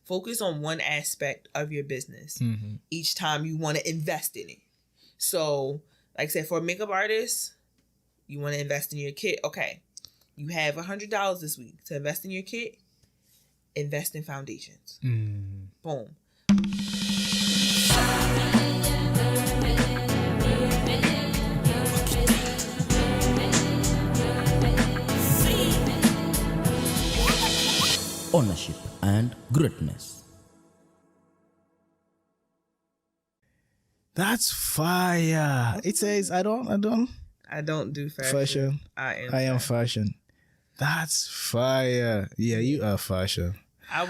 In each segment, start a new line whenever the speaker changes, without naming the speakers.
focus on one aspect of your business each time you want to invest in it. So, like I said, for a makeup artist, you want to invest in your kit. Okay, you have $100 this week to invest in your kit. Invest in foundations. Boom.
Ownership and greatness.
That's fire. It says I don't
do
fashion.
I
am fashion. That's fire. Yeah, you are fashion.
I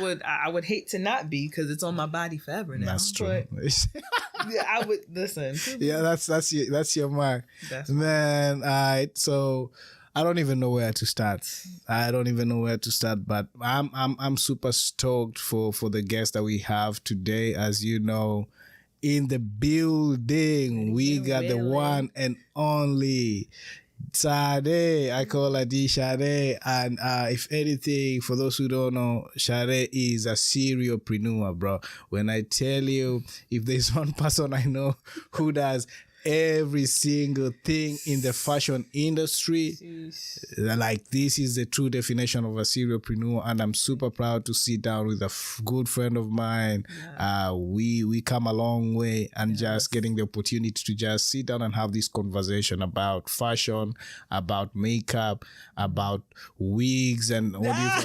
would hate to not be, because it's on my body forever now.
That's true.
Yeah, I would listen.
Yeah, that's your mark. Man, so I don't even know where to start. But I'm super stoked for the guest that we have today. As you know, in the building, we got the one and only Dsade. I call her Dsade. And if anything, for those who don't know, Dsade is a serialpreneur, bro. When I tell you, if there's one person I know who does every single thing in the fashion industry, like, this is the true definition of a serialpreneur, and I'm super proud to sit down with a good friend of mine. We come a long way, and just getting the opportunity to just sit down and have this conversation about fashion, about makeup, about wigs, and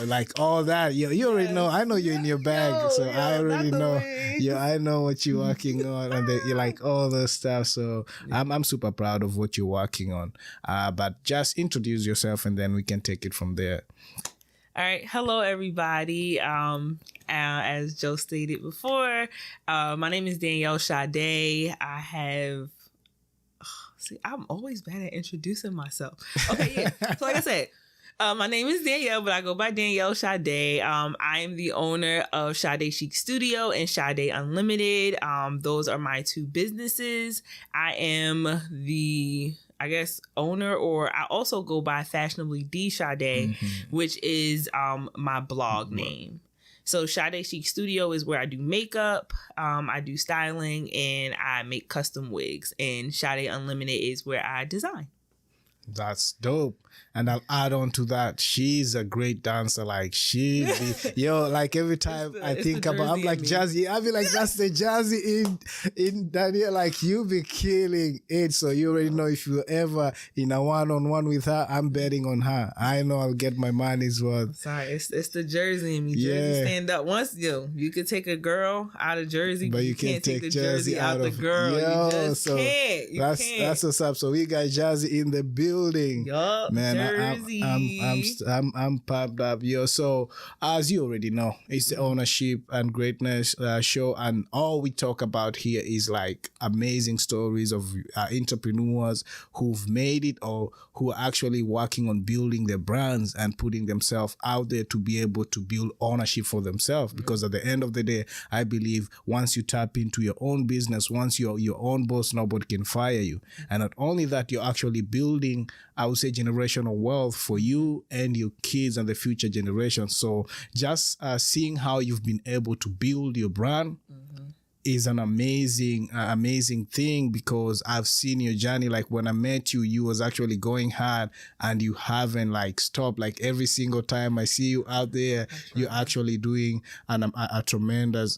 like all that. You already know. I know you're in your bag, so I already know. I know what you're working on, and you like all the stuff. So I'm super proud of what you're working on. But just introduce yourself, and then we can take it from there.
All right. Hello, everybody. As Joe stated before, my name is Danielle Dsade. I'm always bad at introducing myself. Okay, yeah. So like I said, my name is Danielle, but I go by Danielle Dsade. I am the owner of Dsade Chic Studio and Dsade Unlimited. Those are my two businesses. I am the, owner, or I also go by Fashionably Dsade, which is my blog name. So Dsade Chic Studio is where I do makeup, I do styling, and I make custom wigs. And Dsade Unlimited is where I design.
That's dope. And I'll add on to that, she's a great dancer. Like, like every time I think about, I'm like, Jazzy, I be like, that's the Jazzy in Daniel. Like, you be killing it. So you already know, if you're ever in a one-on-one with her, I'm betting on her. I know I'll get my money's worth.
Sorry, it's the Jersey in me. Jersey stand up. Once you could take a girl out of Jersey, but you can't take the Jersey out of the girl. You just can't.
That's what's up. So we got Jazzy in the building.
Yup,
man.
Jersey.
I'm pumped up, yo. So as you already know, it's the Ownership and Greatness show, and all we talk about here is like amazing stories of entrepreneurs who've made it, or who are actually working on building their brands and putting themselves out there to be able to build ownership for themselves. Because at the end of the day, I believe once you tap into your own business, once you're your own boss, nobody can fire you. And not only that, you're actually building, I would say, generational wealth for you and your kids and the future generations. So just seeing how you've been able to build your brand is an amazing thing, because I've seen your journey. Like, when I met you, you was actually going hard, and you haven't like stopped. Like, every single time I see you out there, you're actually doing a tremendous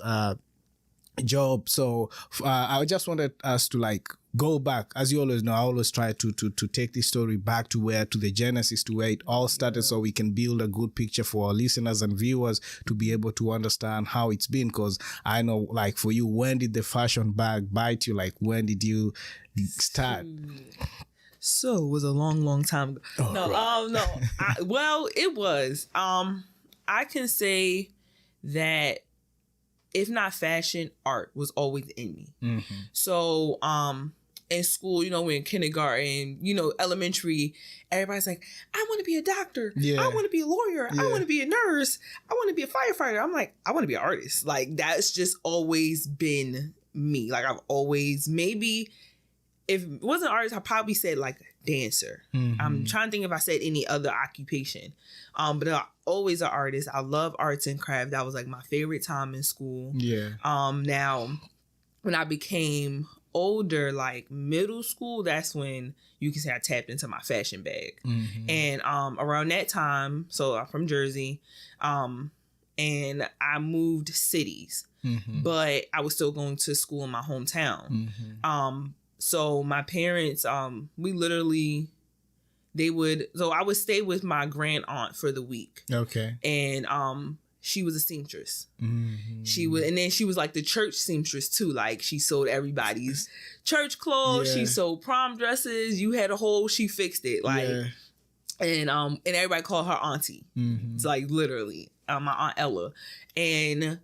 job. So I just wanted us to like go back. As you always know, I always try to take this story back to the genesis, to where it all started, so we can build a good picture for our listeners and viewers to be able to understand how it's been. Because I know, like, for you, when did the fashion bag bite you? Like, when did you start?
So it was a long time ago. Well, it was. I can say that if not fashion, art was always in me. So, in school, we're in kindergarten, elementary, everybody's like, I want to be a doctor. Yeah. I want to be a lawyer. Yeah. I want to be a nurse. I want to be a firefighter. I'm like, I want to be an artist. Like, that's just always been me. Like, I've always, maybe if it wasn't artist, I probably said like dancer.
Mm-hmm.
I'm trying to think if I said any other occupation. But I'm always an artist. I love arts and craft. That was like my favorite time in school.
Yeah.
Now when I became older, like middle school, that's when you can say I tapped into my fashion bag.
Mm-hmm.
And around that time, so I'm from Jersey, and I moved cities,
Mm-hmm.
but I was still going to school in my hometown.
Mm-hmm.
So my parents, we literally, I would stay with my grand aunt for the week.
Okay.
And she was a seamstress.
Mm-hmm.
And then she was like the church seamstress too. Like she sewed everybody's church clothes.
Yeah.
She sewed prom dresses. You had she fixed it. Like,
yeah.
and everybody called her auntie.
Mm-hmm.
It's like literally my aunt Ella. And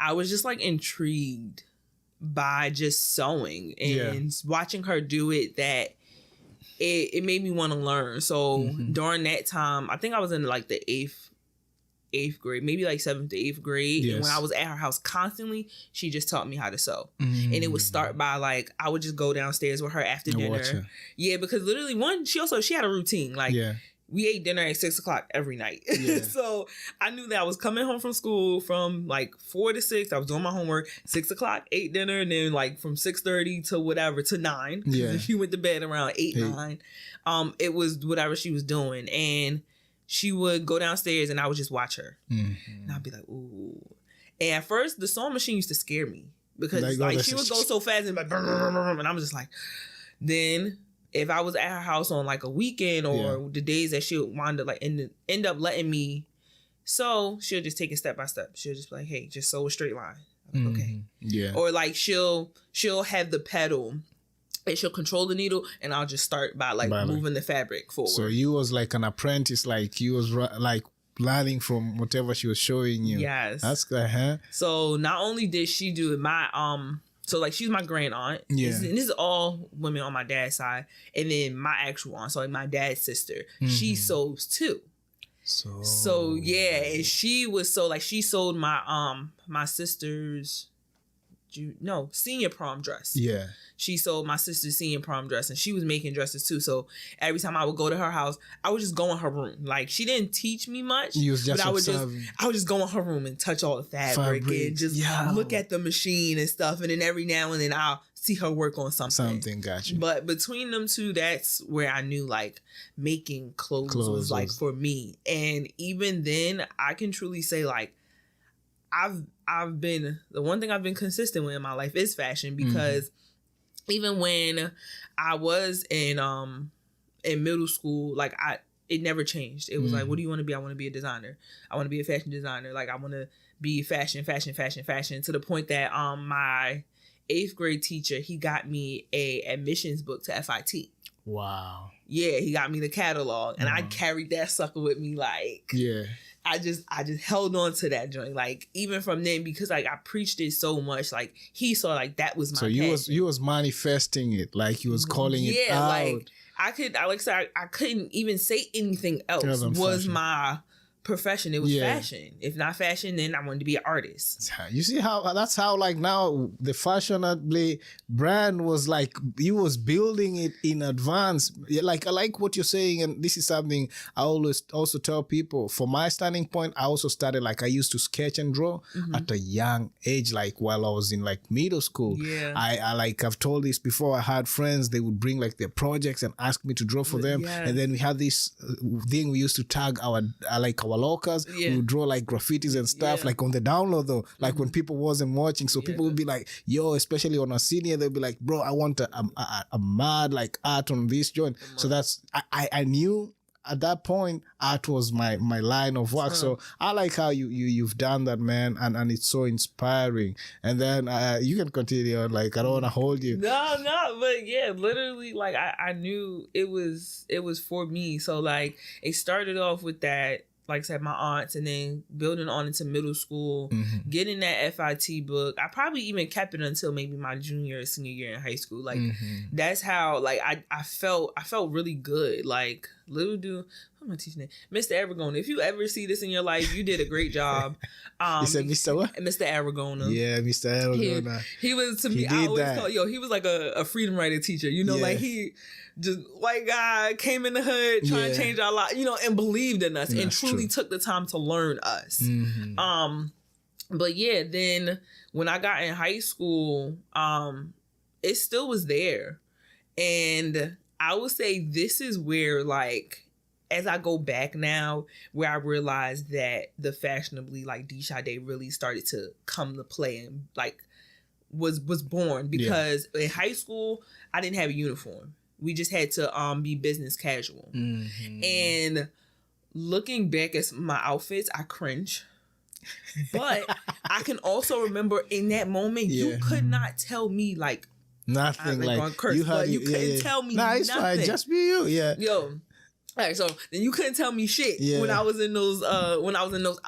I was just like intrigued by just sewing and watching her do it, that it made me want to learn. So during that time, I think I was in like the eighth grade, maybe like 7th to 8th grade.
Yes.
And when I was at her house constantly, she just taught me how to sew.
Mm-hmm.
And it would start by like, I would just go downstairs with her after dinner. Yeah, because literally she had a routine. Like we ate dinner at 6:00 every night.
Yeah.
So I knew that I was coming home from school from like 4 to 6. I was doing my homework. 6:00, ate dinner, and then like from 6:30 to whatever to 9.
Yeah.
If she went to bed around 8, 9, it was whatever she was doing. And she would go downstairs and I would just watch her. Mm-hmm. And I'd be like, ooh. And at first, the sewing machine used to scare me because like she would go so fast and like, and I was just like, then if I was at her house on like a weekend or the days that she would wind up like end up letting me sew, she'll just take it step by step. She'll just be like, hey, just sew a straight line. I'm like, okay.
Yeah.
Or like she'll have the pedal and she'll control the needle and I'll just start by moving the fabric forward.
So you was like an apprentice, like you was like learning from whatever she was showing you.
Yes.
That's good, huh?
So not only did she do it, so like she's my grand aunt.
Yeah.
And this is all women on my dad's side. And then my actual aunt, so like my dad's sister, she sews too. So yeah, and she was she sewed my sister's senior prom dress.
Yeah.
She sold my sister's senior prom dress and she was making dresses too. So every time I would go to her house, I would just go in her room. Like she didn't teach me much.
You was just
but I would just go in her room and touch all the fabric and just look at the machine and stuff. And then every now and then I'll see her work on something.
Gotcha.
But between them two, that's where I knew like making clothes was like for me. And even then I can truly say like I've been, the one thing I've been consistent with in my life is fashion, because even when I was in middle school, like it never changed. It was like, what do you want to be? I want to be a designer. I want to be a fashion designer. Like I want to be fashion, to the point that my 8th grade teacher, he got me a admissions book to FIT.
Wow.
Yeah, he got me the catalog and I carried that sucker with me like I just held on to that joint, like even from then, because like I preached it so much, like he saw like that was my passion.
So you was manifesting it, like you was calling it out.
Like I couldn't even say anything else was fashion. My profession. It was fashion. If not fashion, then I wanted to be an artist.
You see how that's how like now the Fashionably brand was like you was building it in advance. Like I like what you're saying, and this is something I always also tell people. From my standing point, I also started like I used to sketch and draw at a young age, like while I was in like middle school.
Yeah.
I like I've told this before. I had friends, they would bring like their projects and ask me to draw for them, and then we had this thing we used to tag our lockers. We would draw like graffitis and stuff like on the download though, like when people wasn't watching, so people would be like, yo, especially on a senior, they'll be like, bro, I want a mad like art on this joint. So that's I knew at that point art was my line of work. So I like how you've done that, man, and it's so inspiring. And then you can continue on, like I don't want to hold you.
No, but yeah, literally like I knew it was for me. So like it started off with that, like I said, my aunts, and then building on into middle school, getting that FIT book. I probably even kept it until maybe my junior or senior year in high school. Like that's how like I felt really good. Like little dude, am I teaching it? Mr. Aragona. If you ever see this in your life, you did a great job.
You said Mr. what?
Mr. Aragona.
Yeah, Mr. Aragona.
He was, to me, I always call, he was like a freedom writer teacher. You know, like he just, white guy, came in the hood, trying to change our lives, and believed in us and truly took the time to learn us. Mm-hmm. But yeah, then when I got in high school, it still was there. And I would say this is where, like, as I go back now, where I realized that the Fashionably Dsade really started to come to play and like was born, because in high school I didn't have a uniform. We just had to be business casual. Mm-hmm. And looking back at my outfits, I cringe. But I can also remember in that moment, you could not tell me
nothing.
You couldn't tell me nothing.
It's fine. Just be you. Yeah.
Yo. All right, so then you couldn't tell me shit when I was in those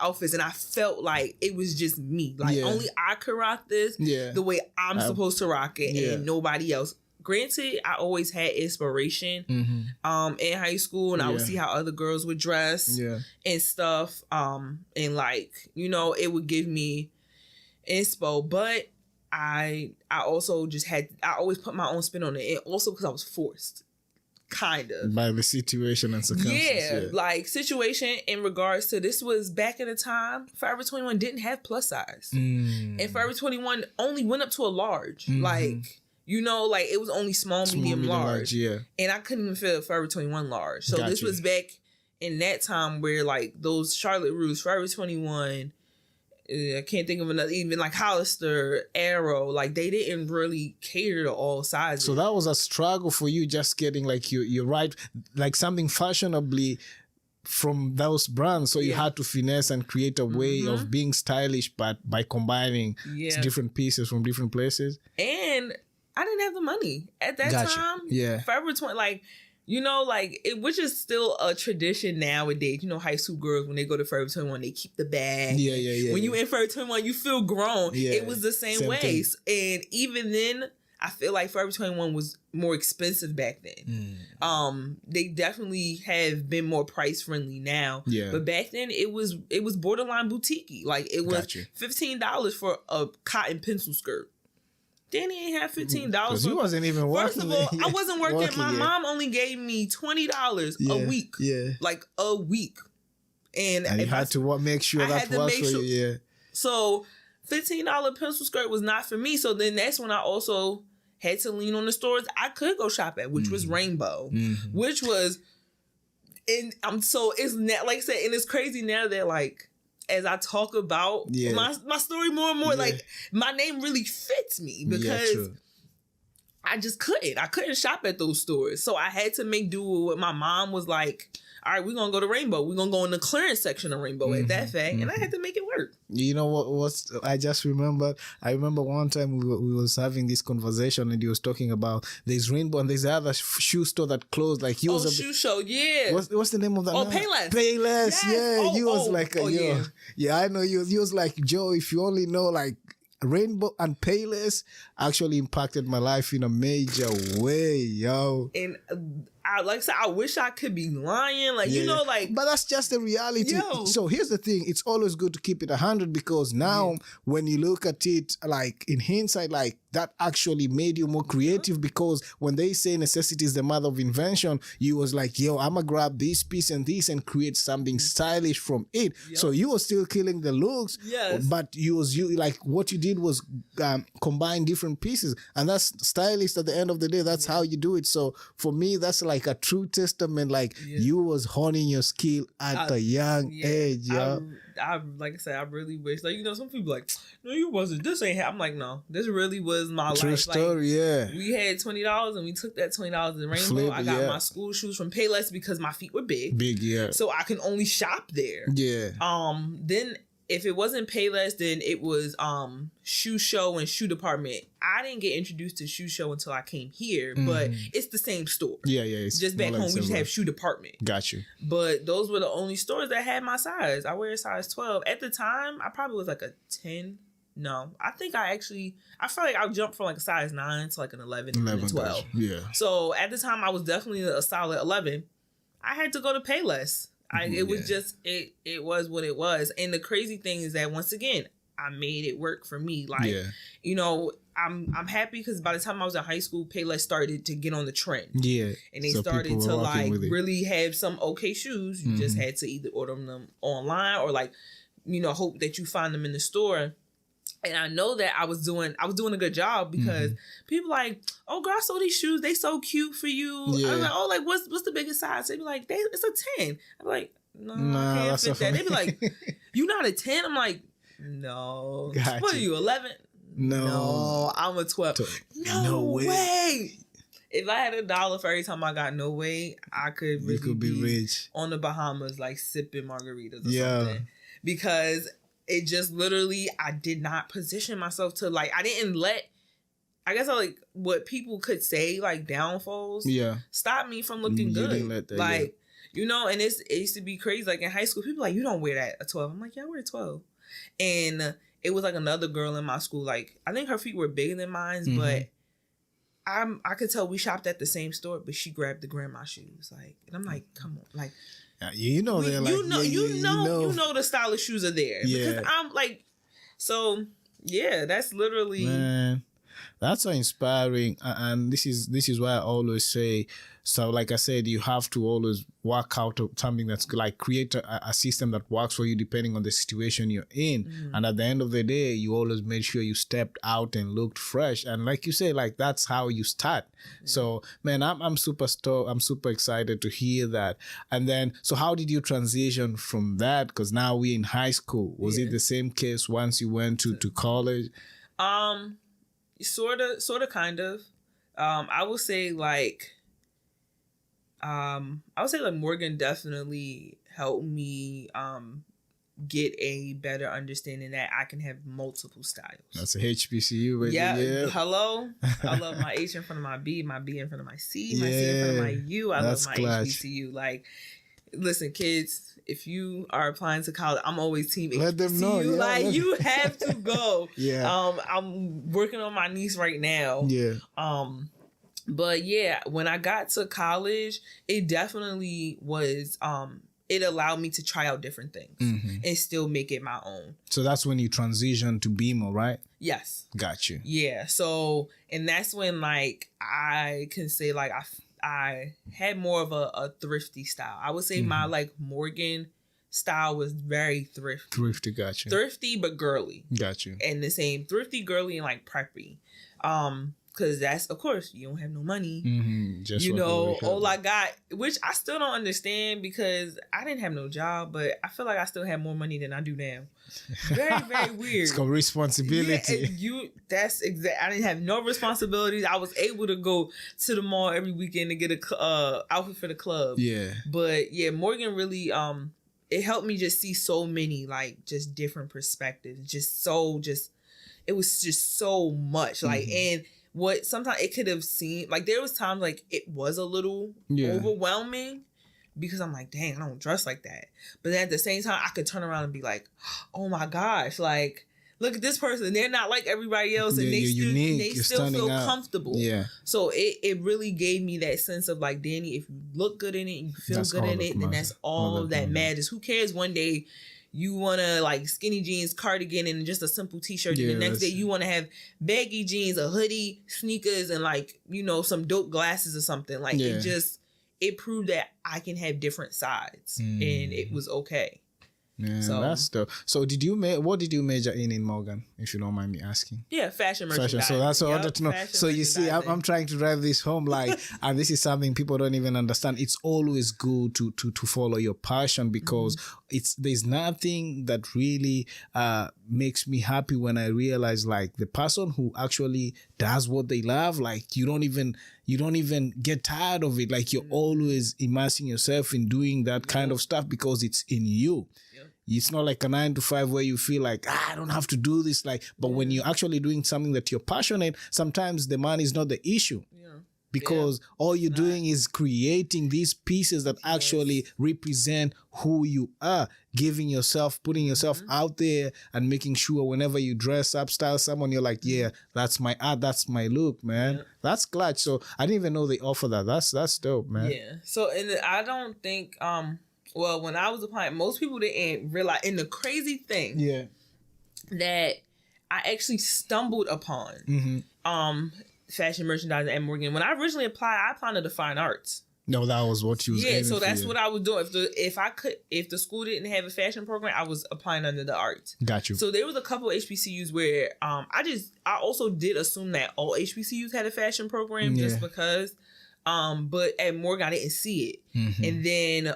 outfits, and I felt like it was just me. Only I could rock this the way I'm supposed to rock it, and nobody else. Granted, I always had inspiration in high school, and I would see how other girls would dress and stuff. And it would give me inspo, but I also I always put my own spin on it, and also because I was forced. Kind of. By
the situation and circumstances.
Yeah, situation in regards to, this was back in the time, Forever 21 didn't have plus size. And Forever 21 only went up to a large. Mm-hmm. It was only small, medium, large. Yeah. And I couldn't even fit Forever 21 large. So this was back in that time where, those Charlotte Russe, Forever 21... I can't think of another, even Hollister, Arrow, they didn't really cater to all sizes.
So that was a struggle for you, just getting you're right, something fashionably from those brands. So you had to finesse and create a way of being stylish, but by combining different pieces from different places.
And I didn't have the money at that time. Yeah. Forever 20, which is still a tradition nowadays. High school girls, when they go to Forever 21, they keep the bag. Yeah. When you in Forever 21, you feel grown. Yeah. It was the same way. And even then, I feel like Forever 21 was more expensive back then. They definitely have been more price friendly now. Yeah. But back then, it was borderline boutique-y. It was $15 for a cotton pencil skirt. Danny ain't have $15.
Because he wasn't even working.
First of all, I wasn't working. My mom only gave me $20 a week. Yeah. A week. And
you had to make sure that works for you. Yeah.
So $15 pencil skirt was not for me. So then that's when I also had to lean on the stores I could go shop at, which was Rainbow. Mm-hmm. Which was, and it's not, like I said, and it's crazy now that as I talk about my story more and more, my name really fits me, because I just couldn't. I couldn't shop at those stores. So I had to make do with what my mom was like, all right, we're going to go to Rainbow. We're going to go in the clearance section of Rainbow at that fact. And I had to make it work.
You know what I just remembered? I remember one time we was having this conversation, and he was talking about there's Rainbow and there's other shoe store that closed.
Shoe show, yeah.
What's the name of that?
Payless.
Payless, yeah. He was I know. He was like, Joe, if you only know, Rainbow and Payless actually impacted my life in a major way, yo.
And I wish I could be lying,
But that's just the reality. Yo. So here's the thing: it's always good to keep it 100, because now when you look at it, in hindsight, that actually made you more creative, because when they say necessity is the mother of invention, you was like, yo, I'm gonna grab this piece and this and create something stylish from it. Yep. So you were still killing the looks, but what you did was combine different pieces, and that's stylist at the end of the day. That's how you do it. So for me, that's a true testament. You was honing your skill at a young age.
I like I said, I really wish, some people no, you wasn't. This ain't. I'm like, no, this really was my
true
life.
Story, yeah.
We had $20, and we took that $20 in Rainbow. I got my school shoes from Payless because my feet were big, yeah. So I can only shop there. Yeah. Then if it wasn't Payless, then it was Shoe Show and Shoe Department. I didn't get introduced to Shoe Show until I came here, but it's the same store. Yeah. It's just back home, we just have Shoe Department.
Got you.
But those were the only stores that had my size. I wear a size 12. At the time, I probably was a 10. No, I think I feel like I jumped from a size 9 to an 11 and 12. Yeah. So at the time, I was definitely a solid 11. I had to go to Payless. It was just it was what it was. And the crazy thing is that once again, I made it work for me. Like, you know, I'm happy because by the time I was in high school, Payless started to get on the trend. Yeah. And they started to like really have some okay shoes. You just had to either order them online or like, you know, hope that you find them in the store. And I know that I was doing a good job because people like, oh girl, I saw these shoes. They so cute for you. I was like, oh, like what's the biggest size? They'd be like, it's a 10. I'm like, no, I can't fit that. They'd be like, you not a 10? I'm like, no. Gotcha. What are you, 11? No, I'm a 12. No way. If I had $1 for every time I got no way, I could really be rich on the Bahamas, like sipping margaritas or something. Because it just literally, I did not position myself to like, I didn't let, I guess like what people could say, like downfalls, stop me from looking good. Didn't let that, like, you know, and it used to be crazy. Like in high school, people like, you don't wear that a 12. I'm like, yeah, I wear a 12. And it was like another girl in my school, like, I think her feet were bigger than mine, but I could tell we shopped at the same store, but she grabbed the grandma shoes. Like, and I'm like, come on, like, you know, they're like, you know the stylish shoes are there. Yeah. Because I'm like, so yeah, that's literally. Man,
that's so inspiring. And this is why I always say, so like I said, you have to always work out something that's like create a system that works for you depending on the situation you're in. And at the end of the day, you always made sure you stepped out and looked fresh. And like you say, like that's how you start. So man, I'm super stoked. I'm super excited to hear that. And then, so how did you transition from that? Because now we're in high school. Was it the same case once you went to college?
Sort of, kind of. I would say like Morgan definitely helped me get a better understanding that I can have multiple styles.
That's a HBCU, right?
Yeah. Hello. I love my H in front of my B in front of my C, my C in front of my U. I love my HBCU. Like, listen, kids, if you are applying to college, I'm always team HBCU. Let them know. Yeah, like, you have to go. I'm working on my niece right now. But yeah, when I got to college, it definitely was, it allowed me to try out different things and still make it my own.
So that's when you transitioned to BMO, right?
Yes.
Got you.
Yeah. So, and that's when like, I can say like, I had more of a thrifty style. I would say my like Morgan style was very thrifty.
Thrifty, got you.
Thrifty, but girly.
Got you.
And the same thrifty, girly, and like preppy. Because that's, of course, you don't have no money. Just you know, all I got, which I still don't understand because I didn't have no job, but I feel like I still have more money than I do now. Very, very weird.
It's called responsibility.
That's exact. I didn't have no responsibilities. I was able to go to the mall every weekend to get a outfit for the club. Yeah. But yeah, Morgan really, it helped me just see so many, like, just different perspectives. It was just so much. Like, and what sometimes it could have seemed like there was times like it was a little overwhelming because I'm like, dang, I don't dress like that. But then at the same time, I could turn around and be like, oh my gosh, like, look at this person. They're not like everybody else, and they still feel comfortable. Yeah. So it really gave me that sense of like, Danny, if you look good in it, you feel good in it, then that's all that matters. Who cares one day you want to like skinny jeans, cardigan, and just a simple t-shirt. And the next day you want to have baggy jeans, a hoodie, sneakers, and like, you know, some dope glasses or something. Like it proved that I can have different sides and it was okay.
Yeah, so that's dope. So what did you major in Morgan, if you don't mind me asking?
Yeah, fashion merchandising.
So that's what I wanted to know. So you see, I'm trying to drive this home, like, and this is something people don't even understand. It's always good to follow your passion because there's nothing that really makes me happy when I realize like the person who actually does what they love, like you don't even get tired of it. Like you're always immersing yourself in doing that kind of stuff because it's in you. It's not like a 9 to 5 where you feel like, I don't have to do this. Like, but when you're actually doing something that you're passionate, sometimes the money is not the issue. because all you're doing is creating these pieces that actually represent who you are, giving yourself, putting yourself out there and making sure whenever you dress up, style someone, you're like, yeah, that's my art, that's my look, man. Yeah. That's clutch. So I didn't even know they offer that. That's dope, man.
Yeah. So I don't think well, when I was applying, most people didn't realize, and the crazy thing that I actually stumbled upon fashion merchandising at Morgan. When I originally applied, I applied to the fine arts.
No, that was what you was aiming
so
for,
that's what I was doing. If the school didn't have a fashion program, I was applying under the arts. Got you. So there was a couple of HBCUs where I also did assume that all HBCUs had a fashion program just because. But at Morgan I didn't see it. And then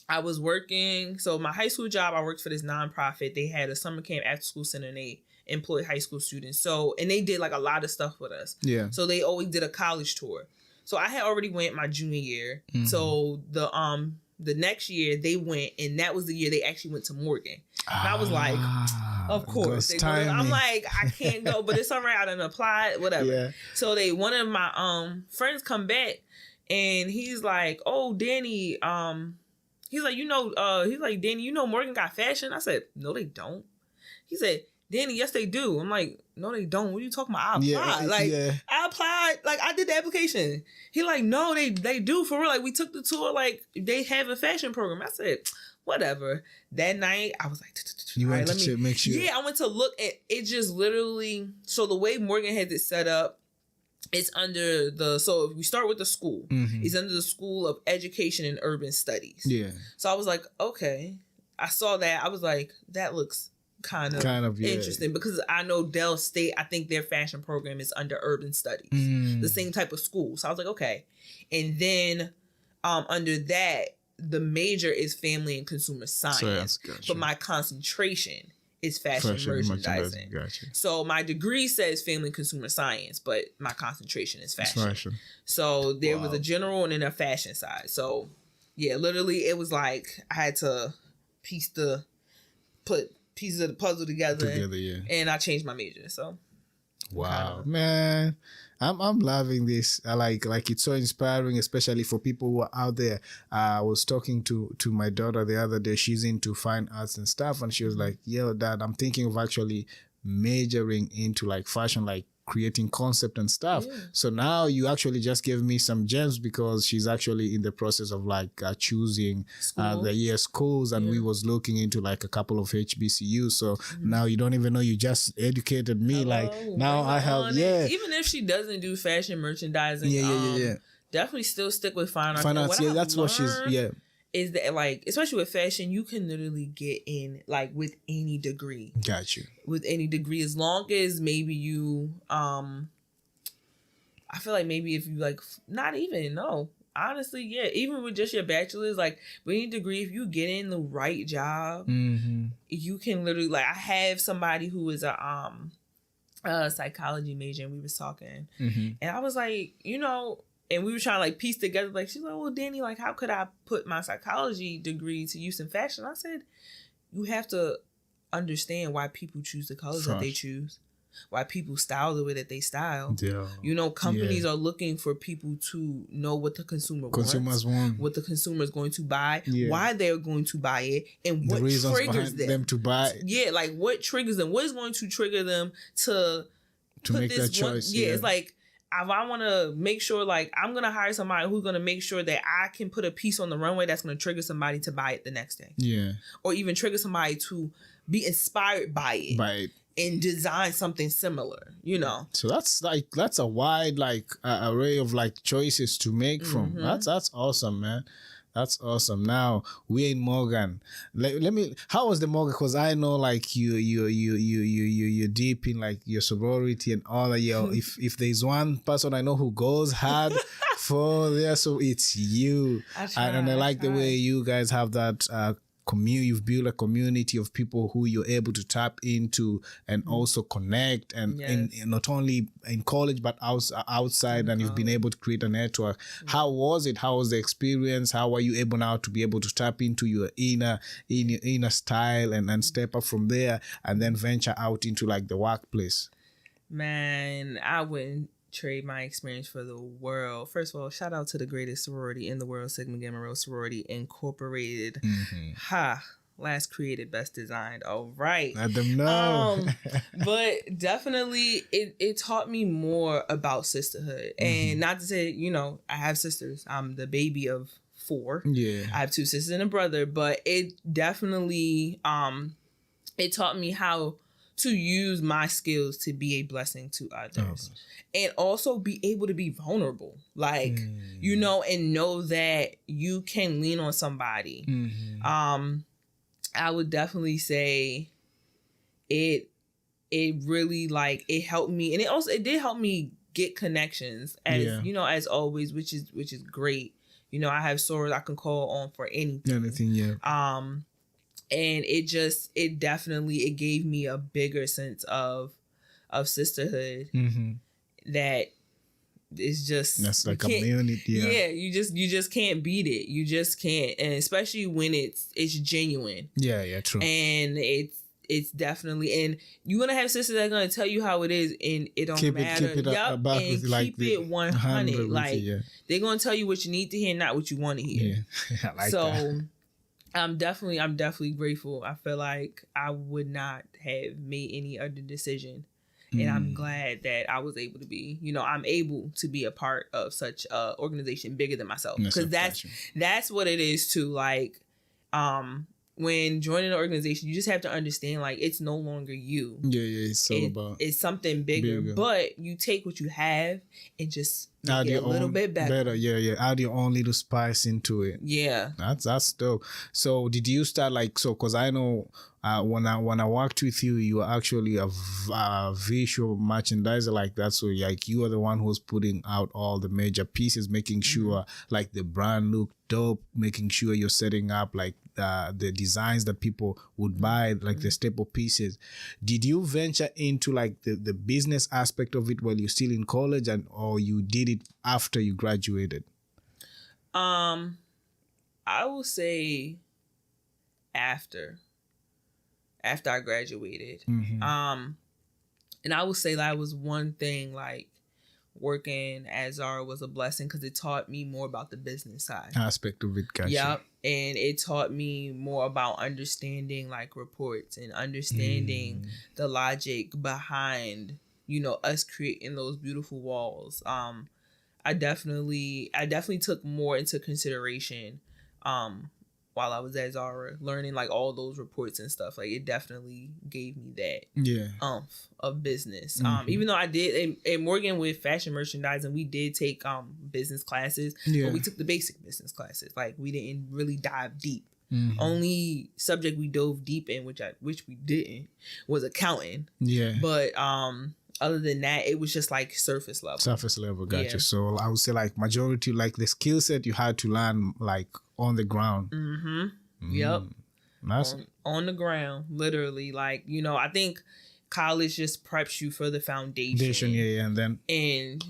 I was working. So my high school job, I worked for this nonprofit. They had a summer camp after school center, and they employed high school students. So, and they did like a lot of stuff with us. Yeah. So they always did a college tour. So I had already went my junior year. So the next year they went, and that was the year they actually went to Morgan. And I was like, of course. I'm like, I can't go, but it's all right. I done applied, whatever. Yeah. So one of my friends come back, and he's like, oh, Danny, he's like, Danny, you know Morgan got fashion? I said, no, they don't. He said, Danny, yes, they do. I'm like, no, they don't. What are you talking about? I applied. I applied. Like, I did the application. He like, no, they do for real. Like, we took the tour. Like, they have a fashion program. I said, whatever. That night, I was like,
you went to make sure.
Yeah, I went to look at it. Just literally. So the way Morgan has it set up, it's under so if we start with the school, it's under the School of Education and Urban Studies. Yeah. So I was like, okay. I saw that. I was like, that looks kind of interesting, because I know Dell State, I think their fashion program is under urban studies, the same type of school. So I was like, okay. And then under that, the major is family and consumer science, but my concentration is fashion merchandising. Gotcha. So my degree says family and consumer science, but my concentration is fashion. So there was a general and then a fashion side. So yeah, literally it was like I had to put pieces of the puzzle together and I changed my major. So
wow, man, I'm loving this. I like it's so inspiring, especially for people who are out there. I was talking to my daughter the other day. She's into fine arts and stuff, and she was like, yo, Dad, I'm thinking of actually majoring into like fashion, like creating concept and stuff. So now you actually just gave me some gems, because she's actually in the process of like choosing the schools, and we was looking into like a couple of HBCUs. So now you don't even know, you just educated me. Like now I have
even if she doesn't do fashion merchandising, definitely still stick with fine arts.
Fine arts, that's what she's
is that, like, especially with fashion, you can literally get in like with any degree.
Got you.
With any degree, as long as maybe you I feel like maybe if you like not even honestly, even with just your bachelor's, like with any degree, if you get in the right job, you can literally, like, I have somebody who is a psychology major, and we was talking, and I was like, and we were trying to like piece together, like, she's like, well, Danny, like, how could I put my psychology degree to use in fashion? I said, you have to understand why people choose the colors that they choose, why people style the way that they style. Yeah. Companies are looking for people to know what the consumers want, what the consumer is going to buy, why they're going to buy it, and what triggers them to buy. Yeah, like what triggers them, what is going to trigger them to make that choice. It's like, if I want to make sure, like, I'm going to hire somebody who's going to make sure that I can put a piece on the runway that's going to trigger somebody to buy it the next day. Yeah. Or even trigger somebody to be inspired by it. And design something similar,
So that's a wide, like, array of, like, choices to make from. That's awesome, man. That's awesome. Now we're in Morgan. Let me. How was the Morgan? Because I know, like, you're deep in like your sorority and all that. If there's one person I know who goes hard for there, so it's you. And I like the way you guys have that. You've built a community of people who you're able to tap into and also connect, and in not only in college but outside, and you've been able to create a network. How was it? How was the experience? How are you able now to be able to tap into your inner style and step up from there and then venture out into like the workplace?
Man, I went trade my experience for the world. First of all, shout out to the greatest sorority in the world, Sigma Gamma Rho Sorority Incorporated. Last created, best designed. All right.
Let them know.
But definitely it taught me more about sisterhood. And not to say, I have sisters. I'm the baby of 4.
Yeah.
I have 2 sisters and a brother, but it definitely it taught me how to use my skills to be a blessing to others. And also be able to be vulnerable. Like, and know that you can lean on somebody. I would definitely say it really it helped me, and it did help me get connections as as always, which is great. I have sorors I can call on for anything. And it definitely gave me a bigger sense of sisterhood that it's just
that's like a community.
Yeah, you just can't beat it. You just can't, and especially when it's genuine.
Yeah, true.
And it's definitely, and you're gonna have sisters that are gonna tell you how it is, and it don't matter.
Keep it
100. Like they're gonna tell you what you need to hear, not what you want to hear.
Yeah, I like
so.
That.
I'm definitely grateful. I feel like I would not have made any other decision. And I'm glad that I was able to be, I'm able to be a part of such a organization bigger than myself. Because that's what it is too. Like, when joining an organization, you just have to understand, like, it's no longer you.
Yeah,
it's something bigger. But you take what you have and just make it a little bit better.
Add your own little spice into it.
Yeah.
That's dope. So did you start because I know when I worked with you, you were actually a visual merchandiser like that. So like you are the one who's putting out all the major pieces, making sure like the brand look dope, making sure you're setting up like the designs that people would buy, like the staple pieces. Did you venture into like the business aspect of it while you're still in college, or you did it after you graduated?
I will say after I graduated. And I would say that was one thing, like, working at Zara was a blessing because it taught me more about the business side
aspect of it. Gotcha.
Yep. And it taught me more about understanding like reports and understanding the logic behind, us creating those beautiful walls. I definitely took more into consideration while I was at Zara, learning like all those reports and stuff. Like, it definitely gave me that of business. Even though I did at Morgan with fashion merchandising, we did take business classes, but we took the basic business classes. Like, we didn't really dive deep. Only subject we dove deep in, which we didn't, was accounting. But other than that, it was just like surface level.
Gotcha. So I would say like majority, like the skill set you had to learn like on the ground.
Yep.
Nice.
On the ground, literally. Like, I think college just preps you for the foundation. And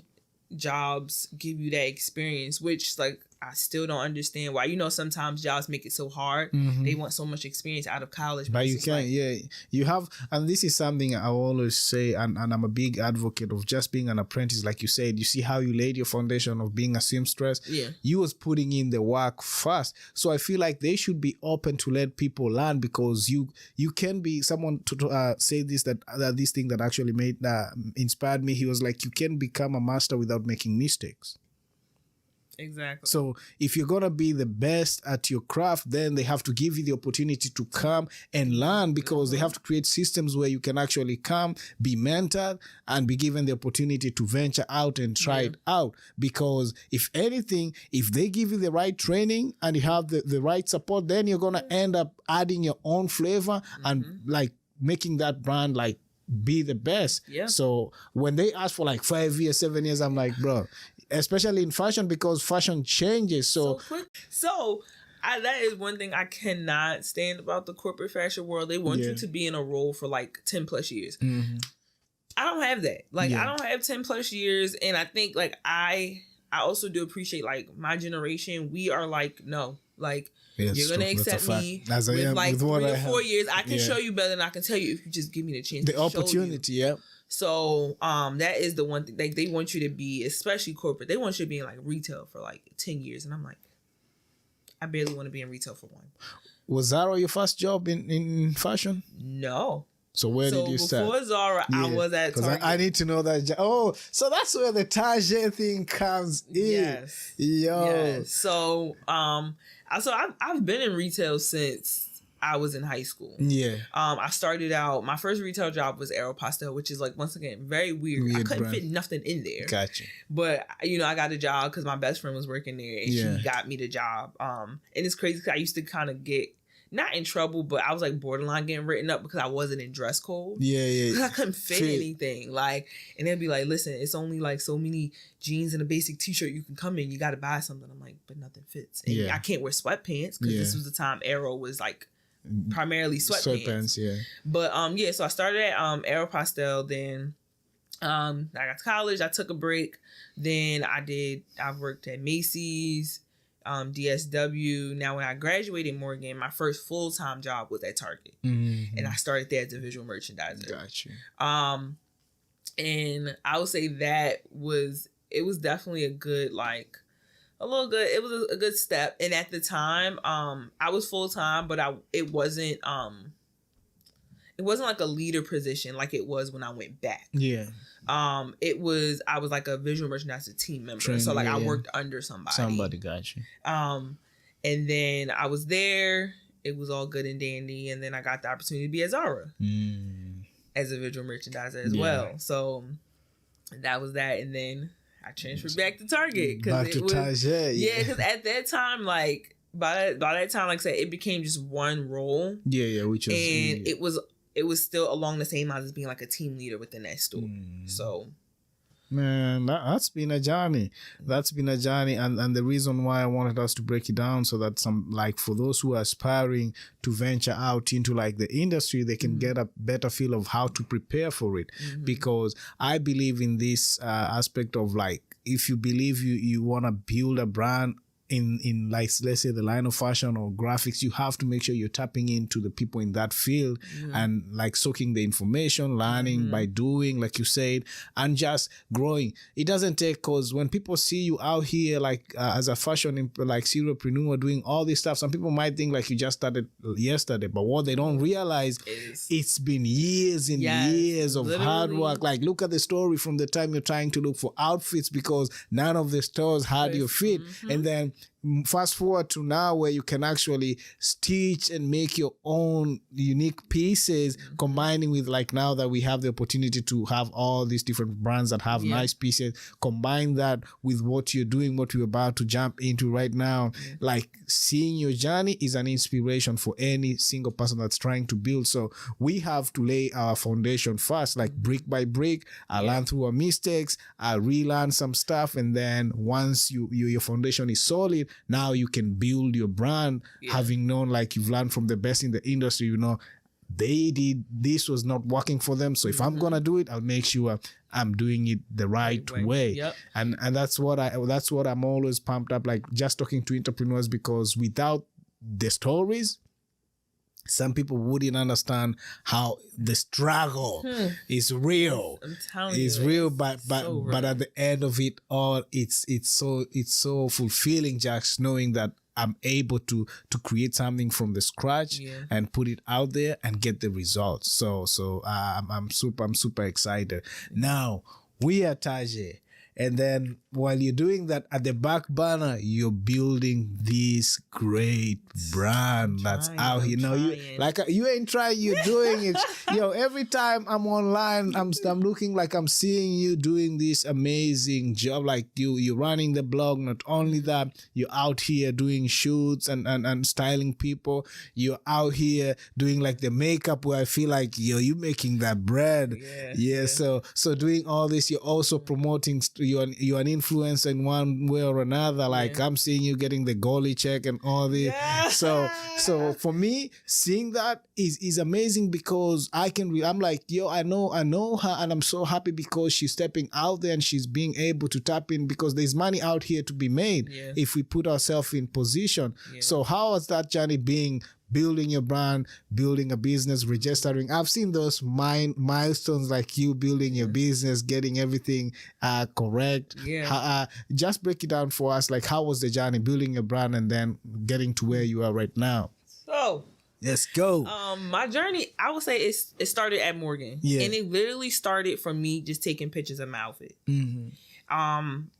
jobs give you that experience, which like I still don't understand why. Sometimes jobs make it so hard. They want so much experience out of college.
But you can't, you have, and this is something I always say, and I'm a big advocate of just being an apprentice. Like you said, you see how you laid your foundation of being a seamstress? You was putting in the work first. So I feel like they should be open to let people learn, because you can be someone to say this, that this thing that actually inspired me. He was like, you can become a master without making mistakes.
Exactly.
So if you're going to be the best at your craft, then they have to give you the opportunity to come and learn, because they have to create systems where you can actually come, be mentored, and be given the opportunity to venture out and try it out. Because if anything, if they give you the right training and you have the right support, then you're going to end up adding your own flavor and like making that brand like be the best. So when they ask for like 5 years, 7 years, I'm like, bro, especially in fashion, because fashion changes so quick.
So that is one thing I cannot stand about the corporate fashion world. They want you to be in a role for like 10 plus years. I don't have that. Like, I don't have 10 plus years. And I think like I I also do appreciate like my generation. We are like, no, like
Yes,
you're gonna
true. That's a
accept
fact.
me
As I
with
am,
like
with what
3
I
or 4
have.
years. I can
Yeah.
show you better than I can tell you if you just give me the chance.
The
to show you.
opportunity, yeah.
So that is the one thing. Like they want you to be, especially corporate. They want you to be in like retail for like 10 years, and I'm like, I barely want to be in retail for 1.
Was Zara your first job in fashion?
No.
So where did you start?
Before Zara, I was at
Because
Target.
I need to know that. Oh, so that's where the Target thing comes in.
Yes.
Yo.
Yes. So I've been in retail since I was in high school.
Yeah.
I started out, my first retail job was Aeropostale, which is like, once again, very weird. I couldn't
brand.
fit nothing in there.
Gotcha.
But, you know, I got a job because my best friend was working there and
Yeah.
she got me the job. And it's crazy because I used to kind of get, not in trouble, but I was like borderline getting written up because I wasn't in dress code.
Yeah.
Because I couldn't fit anything. Like, and they'd be like, listen, it's only like so many jeans and a basic t-shirt you can come in. You got to buy something. I'm like, but nothing fits. And I can't wear sweatpants because this was the time Aero was like primarily sweatpants.
Yeah.
But so I started at Aeropostale. Then I got to college. I took a break. Then I worked at Macy's, DSW. Now when I graduated Morgan, my first full-time job was at Target.
Mm-hmm.
And I started there as a visual merchandiser.
Gotcha.
And I would say it was definitely it was a good step. And at the time, I was full-time, but it wasn't like a leader position like it was when I went back.
Yeah.
I was like a visual merchandiser team member.
Trainer,
so like I worked under somebody.
Somebody got you.
And then I was there. It was all good and dandy. And then I got the opportunity to be at Zara as a visual merchandiser as well. So that was that. And then I transferred back to Target.
Target.
Yeah, because at that time, like by that time, like I said, it became just one role.
Yeah, which was,
and it was still along the same lines as being like a team leader within that store. So,
man, that's been a journey. And the reason why I wanted us to break it down so that for those who are aspiring to venture out into like the industry, they can get a better feel of how to prepare for it. Because I believe in this aspect of like, if you believe you want to build a brand in like, let's say the line of fashion or graphics, you have to make sure you're tapping into the people in that field and like soaking the information, learning by doing, like you said, and just growing. It doesn't take, because when people see you out here like as a fashion like serialpreneur doing all this stuff, some people might think like you just started yesterday, but what they don't realize it's been years and years of hard work. Like look at the story from the time you're trying to look for outfits because none of the stores had your fit, and then fast forward to now where you can actually stitch and make your own unique pieces, combining with like now that we have the opportunity to have all these different brands that have nice pieces, combine that with what you're doing, what you're about to jump into right now. Like seeing your journey is an inspiration for any single person that's trying to build. So we have to lay our foundation first, like brick by brick. I learn through our mistakes, I relearn some stuff, and then once your foundation is solid, now you can build your brand, having known like you've learned from the best in the industry. You know, this was not working for them, so if I'm gonna do it, I'll make sure I'm doing it the right way. And that's what I'm always pumped up, like just talking to entrepreneurs, because without the stories, some people wouldn't understand how the struggle is real.
I'm telling
it's
you,
real,
it's
but at the end of it all, it's so fulfilling just knowing that I'm able to create something from the scratch and put it out there and get the results. So I'm super excited. Now we are Taje. And then while you're doing that, at the back burner, you're building this great brand that's out here. Now you ain't trying, you're doing it. Every time I'm online, I'm looking like I'm seeing you doing this amazing job. Like you're running the blog. Not only that, you're out here doing shoots and styling people. You're out here doing like the makeup, where I feel like you making that bread. So doing all this, you're also promoting you're an influencer in one way or another. Like I'm seeing you getting the goalie check and all this.
Yeah.
So for me, seeing that is amazing because I'm like, yo, I know her, and I'm so happy because she's stepping out there and she's being able to tap in because there's money out here to be made if we put ourselves in position. So how has that journey being? Building your brand, building a business, registering. I've seen those milestones like you building your business, getting everything correct. Just break it down for us. Like, how was the journey building your brand and then getting to where you are right now?
So
let's go.
My journey, I would say it started at Morgan. And it literally started from me just taking pictures of my outfit.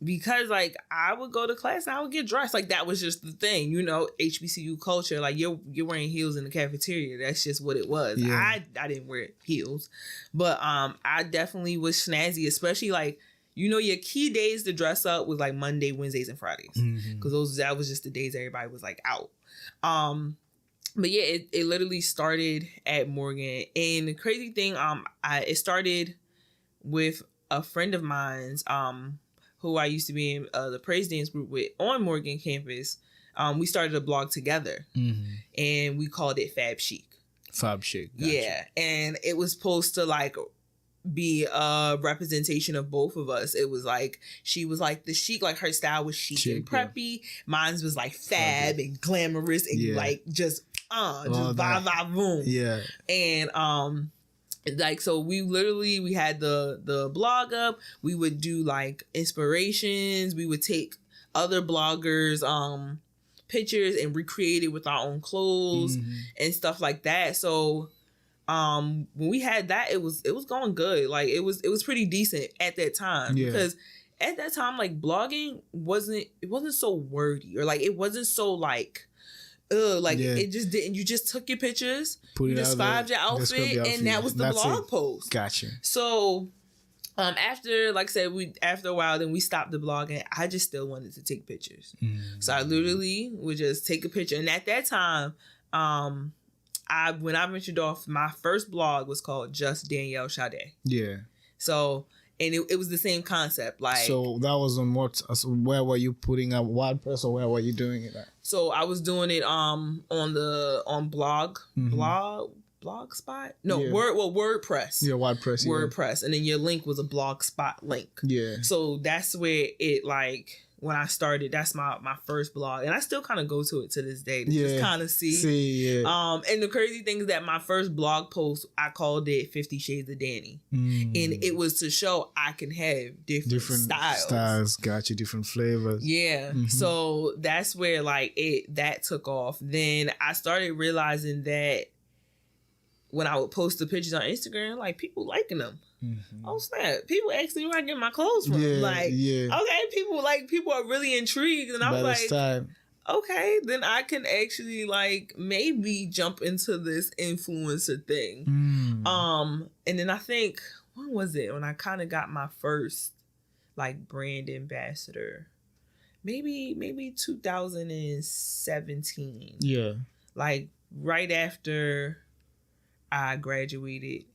Because like I would go to class and I would get dressed. Like that was just the thing, you know, HBCU culture. Like you're wearing heels in the cafeteria. That's just what it was. I didn't wear heels, but I definitely was snazzy, especially like, you know, your key days to dress up was like Monday, Wednesdays, and Fridays. Because that was just the days everybody was like out. But yeah, it literally started at Morgan. And the crazy thing, it started with a friend of mine's, who I used to be in the praise dance group with on Morgan campus. We started a blog together, and we called it Fab Chic.
Fab Chic.
Gotcha. Yeah, and it was supposed to like be a representation of both of us. It was like she was like the chic, like her style was chic and preppy. Mine was like fab and glamorous and like just vibe boom. Yeah, and like, so we had the blog up. We would do like inspirations. We would take other bloggers pictures and recreate it with our own clothes and stuff like that. So when we had that, it was going good. Like it was pretty decent at that time because at that time, like blogging wasn't so wordy or like it wasn't so like it just didn't. You just took your pictures, described your outfit, and that was the blog post. Gotcha. So, after, like I said, after a while, then we stopped the blogging. I just still wanted to take pictures, so I literally would just take a picture. And at that time, when I ventured off, my first blog was called Just Danielle Dsade. Yeah. So. And it was the same concept. Like, so
that was on what? Where were you putting up WordPress, or where were you doing it at?
So I was doing it on Blogspot. No, WordPress.
Yeah, WordPress.
WordPress, and then your link was a Blogspot link. Yeah. So that's where it like. When I started, that's my first blog. And I still kind of go to it to this day to just kind of see. And the crazy thing is that my first blog post, I called it 50 Shades of Danny. And it was to show I can have different styles.
Gotcha, different flavors.
Yeah. So that's where like that took off. Then I started realizing that when I would post the pictures on Instagram, like people liking them. Oh snap! People actually where I get my clothes from. Okay, people are really intrigued, and I was like, okay, then I can actually like maybe jump into this influencer thing. And then I think when was it when I kind of got my first like brand ambassador? Maybe 2017. Yeah, like right after I graduated.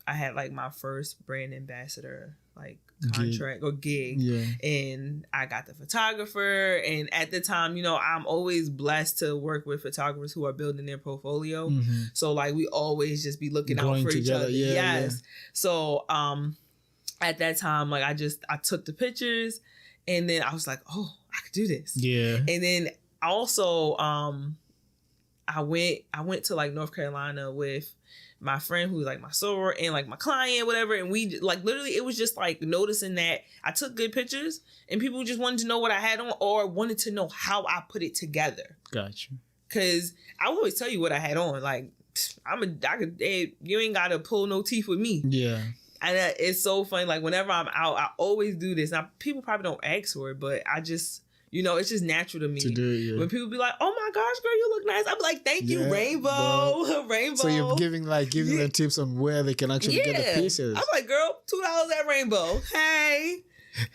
I had like my first brand ambassador like contract or gig, and I got the photographer. And at the time, you know, I'm always blessed to work with photographers who are building their portfolio. So like we always just be looking out for each other. So at that time, like I took the pictures, and then I was like, oh, I could do this. Yeah. And then also I went to like North Carolina with my friend who's like my soror and like my client, whatever. And we like literally, it was just like noticing that I took good pictures and people just wanted to know what I had on or wanted to know how I put it together. Gotcha. Cause I always tell you what I had on. Like you ain't gotta pull no teeth with me. Yeah. And it's so funny. Like whenever I'm out, I always do this. Now people probably don't ask for it, but I just, you know, it's just natural to me. To do it, yeah. When people be like, "Oh my gosh, girl, you look nice," I'm like, "Thank you, Rainbow, Rainbow." So you're giving them tips on where they can actually get the pieces. I'm like, "Girl, $2 at Rainbow." Hey,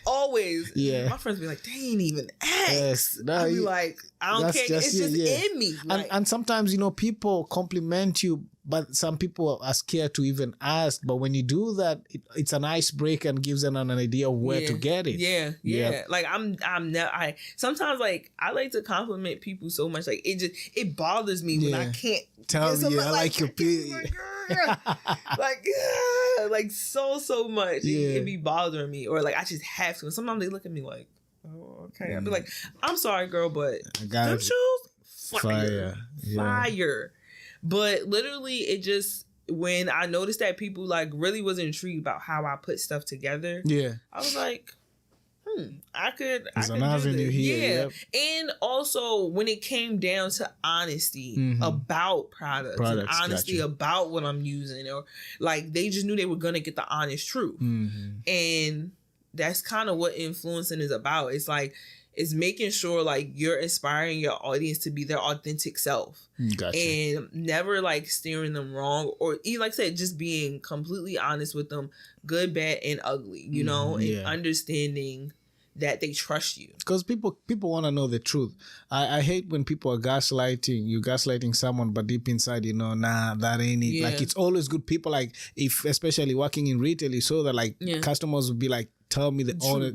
always. Yeah. My friends be like, "They ain't even ask." Yes. No, I be like, "I don't care. It's just in me."
And sometimes, you know, people compliment you but some people are scared to even ask. But when you do that, it's an icebreaker and gives them an idea of where to get it.
Yeah. Like I sometimes like I like to compliment people so much. Like it bothers me when I can't
tell me. I like your
like so much. It be bothering me, or like I just have to. And sometimes they look at me like, oh, okay. I'll be like, I'm sorry, girl, but them shoes, fire. But literally, it just, when I noticed that people like really was intrigued about how I put stuff together, I was like, I could
an avenue here.
And also when it came down to honesty about products and honesty about what I'm using, or like they just knew they were gonna get the honest truth. And that's kind of what influencing is about. It's like, it's making sure like you're inspiring your audience to be their authentic self. And never like steering them wrong, or even like I said, just being completely honest with them, good, bad, and ugly, you know, and understanding that they trust you. Because
people want to know the truth. I hate when people are gaslighting. You gaslighting someone, but deep inside, you know, nah, that ain't it. Like, it's always good. People like, if especially working in retail, you saw that like customers would be like, tell me the honor.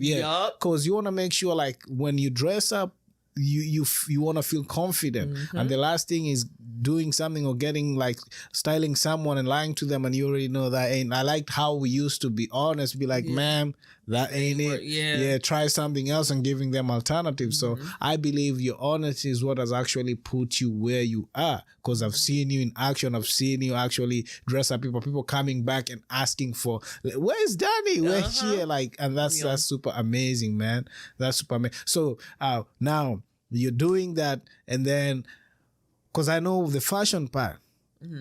Because you want to make sure like when you dress up, you want to feel confident. And the last thing is doing something or getting like styling someone and lying to them, and you already know that ain't. I liked how we used to be honest, be like, ma'am, that ain't it. Try something else, and giving them alternatives. So I believe your honesty is what has actually put you where you are, because I've seen you in action. I've seen you actually dress up people coming back and asking for, where's Danny? Where's she? Like, and that's super amazing, man. That's super amazing. So now you're doing that, and then, because I know the fashion part,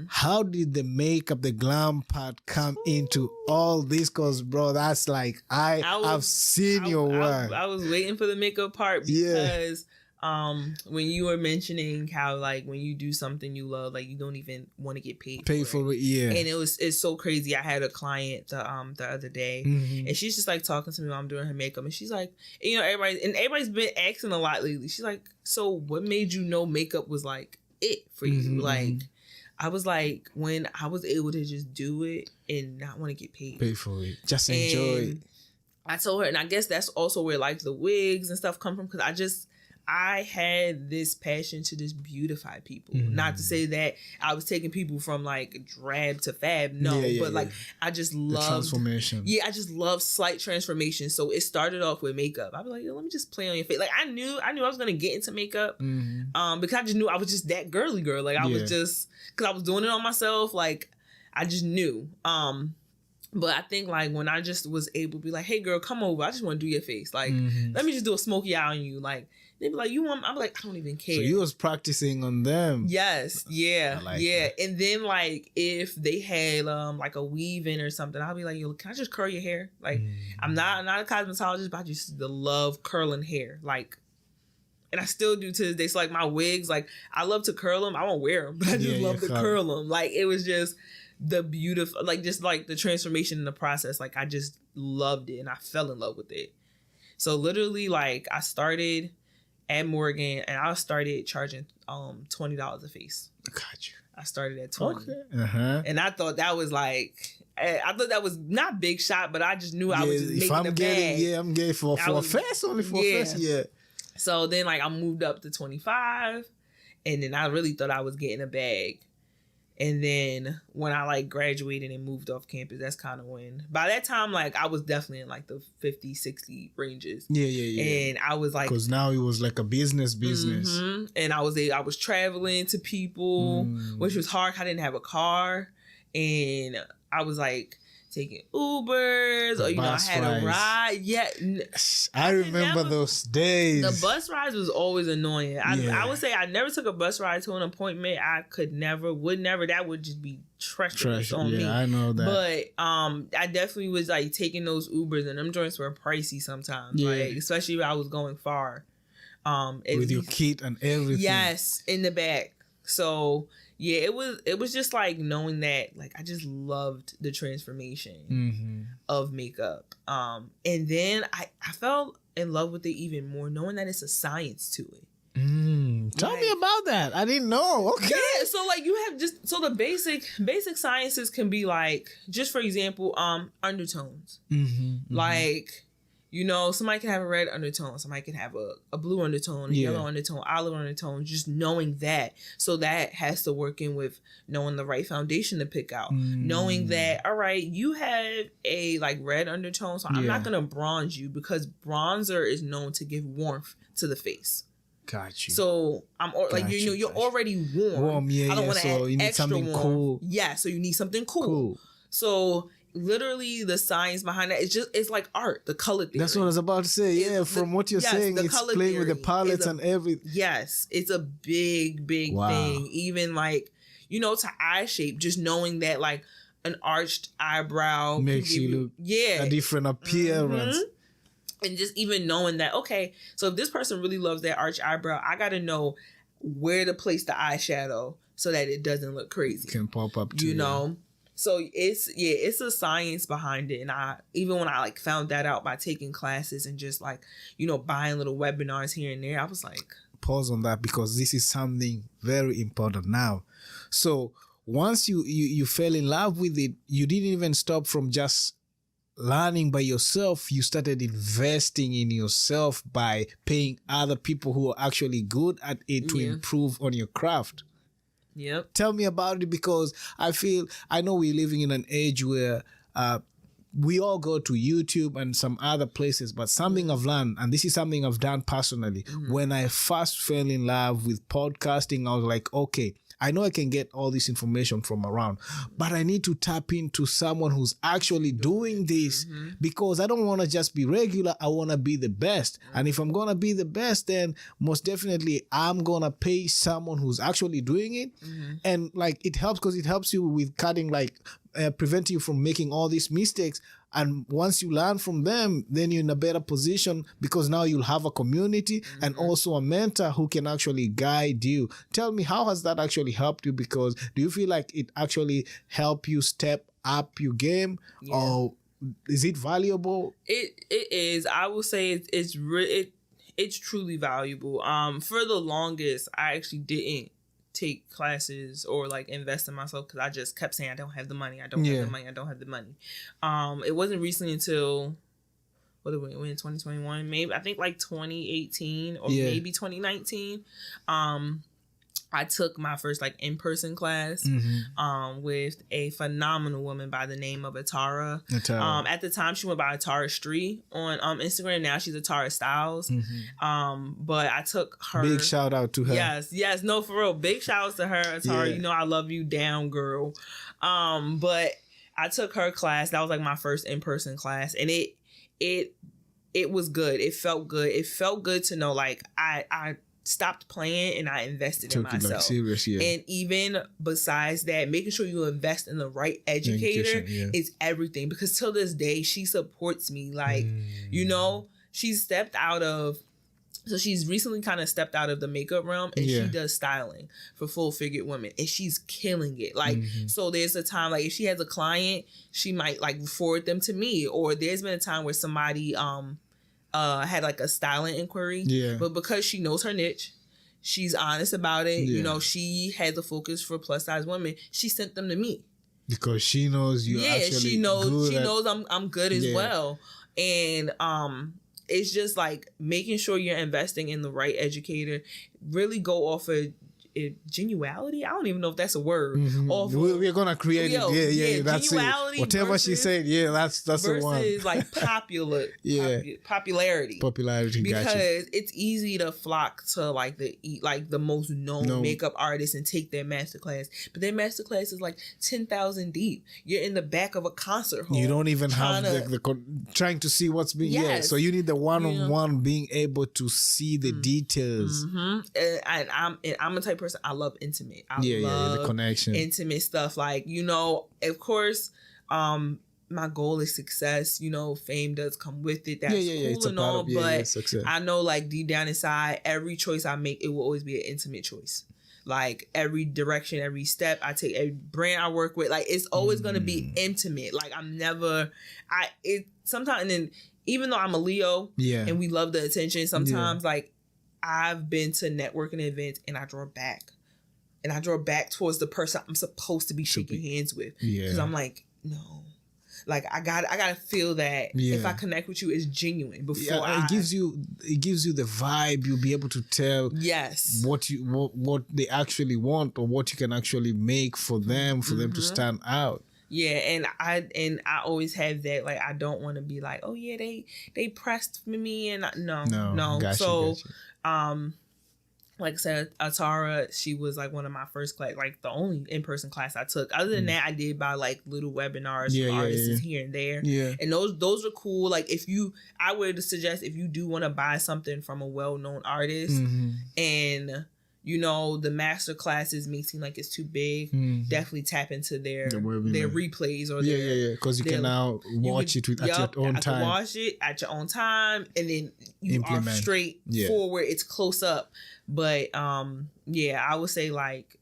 how did the makeup, the glam part come into all this? Because, bro, that's like, I've seen your work.
I was waiting for the makeup part because when you were mentioning how like when you do something you love, like you don't even want to get paid for it. And it's so crazy. I had a client the other day, and she's just like talking to me while I'm doing her makeup, and she's like, you know, everybody's been asking a lot lately. She's like, so what made you know makeup was like it for you? Like, I was like, when I was able to just do it and not want to get paid
for it, just enjoy it.
I told her, and I guess that's also where like the wigs and stuff come from, because I had this passion to just beautify people. Not to say that I was taking people from like drab to fab, but like I just loved
transformation.
I just love slight transformation. So it started off with makeup. I'd be like, let me just play on your face. Like I knew I was gonna get into makeup, because I just knew I was just that girly girl. Like I was just, because I was doing it on myself. Like I just knew. But I think like when I just was able to be like, hey girl, come over. I just want to do your face. Like let me just do a smoky eye on you. Like they'd be like, you want? I'm like, I don't even care.
So you was practicing on them.
Yes. Yeah. That. And then like if they had like a weave in or something, I'll be like, yo, can I just curl your hair? Like I'm not a cosmetologist, but I just love curling hair. Like, and I still do to this day. So like my wigs, like I love to curl them. I won't wear them, but I just love to curl them. Like it was just the beautiful, like just like the transformation in the process. Like I just loved it and I fell in love with it. So literally like I started at Morgan and I started charging $20 a face.
Got you.
I started at 20.
Okay.
And I thought that was like, I thought that was not big shot, but I just knew I was just making the bag.
I'm getting for a face, only for a face.
So then like I moved up to 25, and then I really thought I was getting a bag. And then when I like graduated and moved off campus, that's kind of when, by that time, like I was definitely in like the 50, 60 ranges. And I was like,
because now it was like a business.
And I was traveling to people, which was hard. I didn't have a car, and I was like taking Ubers, or I had a ride.
I remember those days.
The bus rides was always annoying. I would say I never took a bus ride to an appointment. I would never. That would just be treacherous on me.
I know that.
But I definitely was like taking those Ubers, and them joints were pricey sometimes. Like especially when I was going far.
With your kit and everything.
Yes, in the back. So yeah, it was just like knowing that like I just loved the transformation of makeup. And then I fell in love with it even more, knowing that it's a science to it.
Tell me about that. I didn't know. Okay.
Yeah, so like you have the basic sciences can be like, just for example, undertones. Like, you know, somebody can have a red undertone, somebody can have a blue undertone, a yellow undertone, olive undertone, just knowing that. So that has to work in with knowing the right foundation to pick out. Knowing that, all right, you have a like red undertone, so I'm not going to bronze you because bronzer is known to give warmth to the face.
Got you.
So you're already warm. I don't want to add
you need
extra
something
warm.
cool.
Yeah, so you need something cool. So literally the science behind that, it's like art, the color theory.
That's what I was about to say. From what you're saying, it's playing with the palettes and everything.
Yes, it's a big thing. Even like, you know, to eye shape, just knowing that like an arched eyebrow
makes you look a different appearance.
And just even knowing that, okay, so if this person really loves that arched eyebrow, I got to know where to place the eyeshadow so that it doesn't look crazy.
Can pop up too.
You know? So it's a science behind it. And even when I like found that out by taking classes and just like, you know, buying little webinars here and there, I was like,
pause on that because this is something very important now. So once you fell in love with it, you didn't even stop from just learning by yourself. You started investing in yourself by paying other people who are actually good at it to improve on your craft.
Yep.
Tell me about it because I know we're living in an age where we all go to YouTube and some other places, but something I've learned, and this is something I've done personally, when I first fell in love with podcasting, I was like, okay, I know I can get all this information from around, but I need to tap into someone who's actually doing this because I don't want to just be regular. I want to be the best. And if I'm going to be the best, then most definitely I'm going to pay someone who's actually doing it. And like, it helps because it helps you with cutting, like, prevent you from making all these mistakes. And once you learn from them, then you're in a better position because now you'll have a community and also a mentor who can actually guide you. Tell me, how has that actually helped you? Because do you feel like it actually helped you step up your game, or is it valuable?
It is. I will say it's truly valuable. For the longest, I actually didn't take classes or like invest in myself because I just kept saying I don't have the money. I don't have the money. It wasn't recently until what did we in 2021? Maybe I think like 2018 or maybe 2019. I took my first like in-person class with a phenomenal woman by the name of Atara. At the time she went by Artistry on Instagram. Now she's Atara Styles. But I took her.
Big shout out to her.
Yes, no, for real. Big shout outs to her, Atara. You know I love you down, girl. But I took her class. That was like my first in-person class, and it was good. It felt good. It felt good to know like I stopped playing and I invested in myself. Like serious, And even besides that, making sure you invest in the right educator is everything. Because till this day, she supports me. Like, you know, she's recently kind of stepped out of the makeup realm and she does styling for full-figured women and she's killing it. Like, so there's a time, like if she has a client, she might like forward them to me. Or there's been a time where somebody, had like a styling inquiry, but because she knows her niche, she's honest about it. You know, she has a focus for plus size women. She sent them to me
because she knows you.
She knows I'm good as well. And it's just like making sure you're investing in the right educator. Really go off of genuality. I don't even know if that's a word.
We're gonna create it. That's it. Whatever she said, that's the one.
Versus like popularity. Because it's easy to flock to like the most known makeup artists and take their masterclass, but their masterclass is like 10,000 deep. You're in the back of a concert hall.
You don't even have trying to see what's being. So you need the one-on-one being able to see the details.
And I'm a type of person, I love intimate. I love
the connection,
intimate stuff. Like, you know, of course, my goal is success. You know, fame does come with it. That's cool and all. But I know, like deep down inside, every choice I make, it will always be an intimate choice. Like every direction, every step I take, every brand I work with, like it's always gonna be intimate. Like sometimes, and then even though I'm a Leo, and we love the attention, sometimes like I've been to networking events and I draw back. And I draw back towards the person I'm supposed to be shaking hands with.
Yeah.
Because I'm like, no. Like I gotta feel that if I connect with you, it's genuine before
it gives you the vibe. You'll be able to tell what they actually want or what you can actually make for them to stand out.
Yeah, and I always have that. Like I don't want to be like, oh yeah, they pressed for me and no.
Gotcha.
Like I said, Atara, she was like one of my first class, like the only in-person class I took. Other than that, I did buy like little webinars from artists here and there. Yeah. And those are cool. Like I would suggest if you do want to buy something from a well-known artist and the master classes may seem like it's too big, definitely tap into their replays or
because you can now watch it at your own time.
Watch it at your own time and then you are straight forward. It's close up. But I would say like,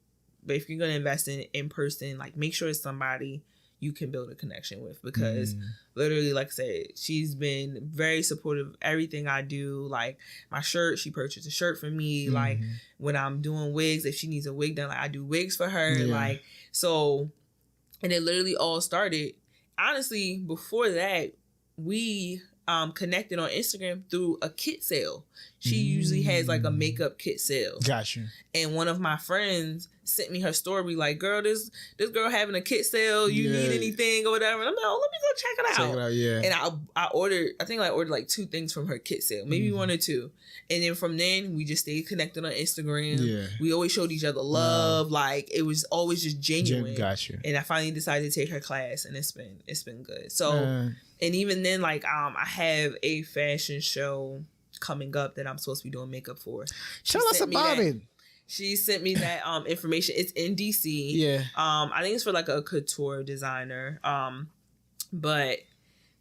but if you're gonna invest in person, like make sure it's somebody you can build a connection with, because literally, like I said, she's been very supportive of everything I do. Like my shirt, she purchased a shirt for me. Like when I'm doing wigs, if she needs a wig done, like I do wigs for her. Like so, and it literally all started. Honestly, before that, we connected on Instagram through a kit sale. She usually has like a makeup kit sale.
Gotcha.
And one of my friends sent me her story like, girl, this girl having a kit sale. You need anything or whatever? And I'm like, oh, let me go check it out. And I ordered like 2 things from her kit sale, maybe 1 or 2. And then from then we just stayed connected on Instagram. Yeah. We always showed each other love. Like it was always just genuine.
Gotcha.
And I finally decided to take her class, and it's been good. So and even then, like I have a fashion show coming up that I'm supposed to be doing makeup for.
Tell us about it.
She sent me that information. It's in DC.
Yeah.
I think it's for like a couture designer. But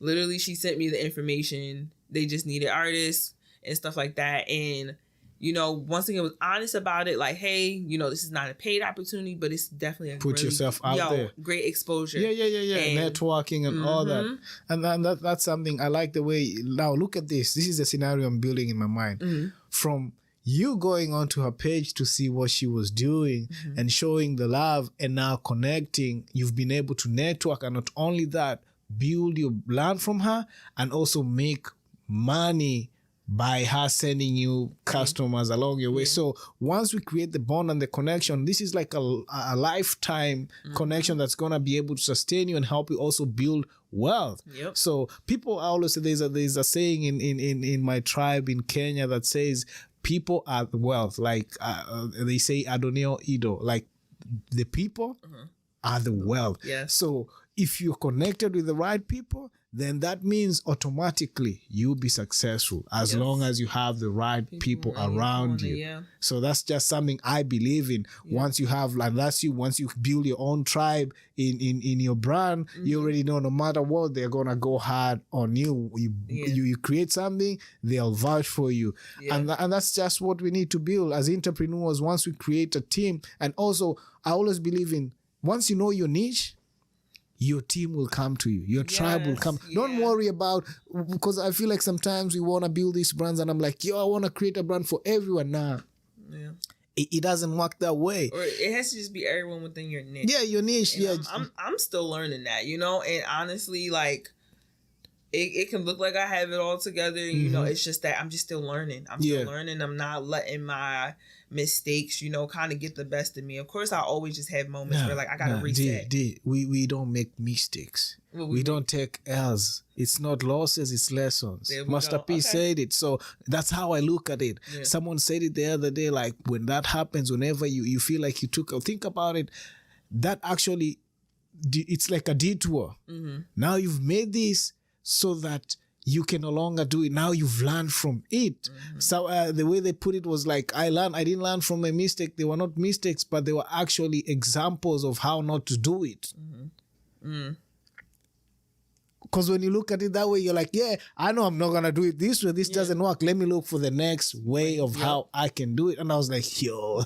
literally she sent me the information. They just needed artists and stuff like that. And once again, was honest about it. Like, hey, this is not a paid opportunity, but it's definitely a
put yourself out there. Great
exposure.
Yeah. And networking and all that. And that's something I like the way. Now look at this. This is the scenario I'm building in my mind. From you going onto her page to see what she was doing and showing the love, and now connecting. You've been able to network, and not only that, learn from her, and also make money by her sending you customers along your way. So once we create the bond and the connection, this is like a lifetime connection that's going to be able to sustain you and help you also build wealth. Yep. So people always say, there's a saying in my tribe in Kenya that says people are the wealth. Like they say Adonio Ido, like the people are the wealth. Yeah. So if you're connected with the right people, then that means automatically you'll be successful as long as you have the right people around you. Yeah. So that's just something I believe in. Yeah. Once you have, and that's once you build your own tribe in your brand, you already know no matter what, they're gonna go hard on you. You create something, they'll vouch for you. Yeah. And that's just what we need to build as entrepreneurs. Once we create a team, and also I always believe in, once you know your niche, your team will come to you. Your tribe will come. Don't worry about, because I feel like sometimes we want to build these brands and I'm like, I want to create a brand for everyone. Nah. Yeah. It doesn't work that way.
Or it has to just be everyone within your niche.
Yeah, your niche. And
I'm still learning that, and honestly, like, it can look like I have it all together. It's just that I'm just still learning. I'm still learning. I'm not letting my mistakes, kind of get the best of me. Of course, I always just have moments where like I gotta reset.
We don't make mistakes. We don't take L's. It's not losses, it's lessons. Master P said it. So that's how I look at it. Yeah. Someone said it the other day, like when that happens, whenever you feel like think about it, that actually, it's like a detour. Now you've made this so that you can no longer do it. Now you've learned from it. So the way they put it was like, I didn't learn from a mistake. They were not mistakes, but they were actually examples of how not to do it. Because when you look at it that way, you're like, yeah, I know I'm not going to do it this way. This doesn't work. Let me look for the next way of how I can do it. And I was like, yo,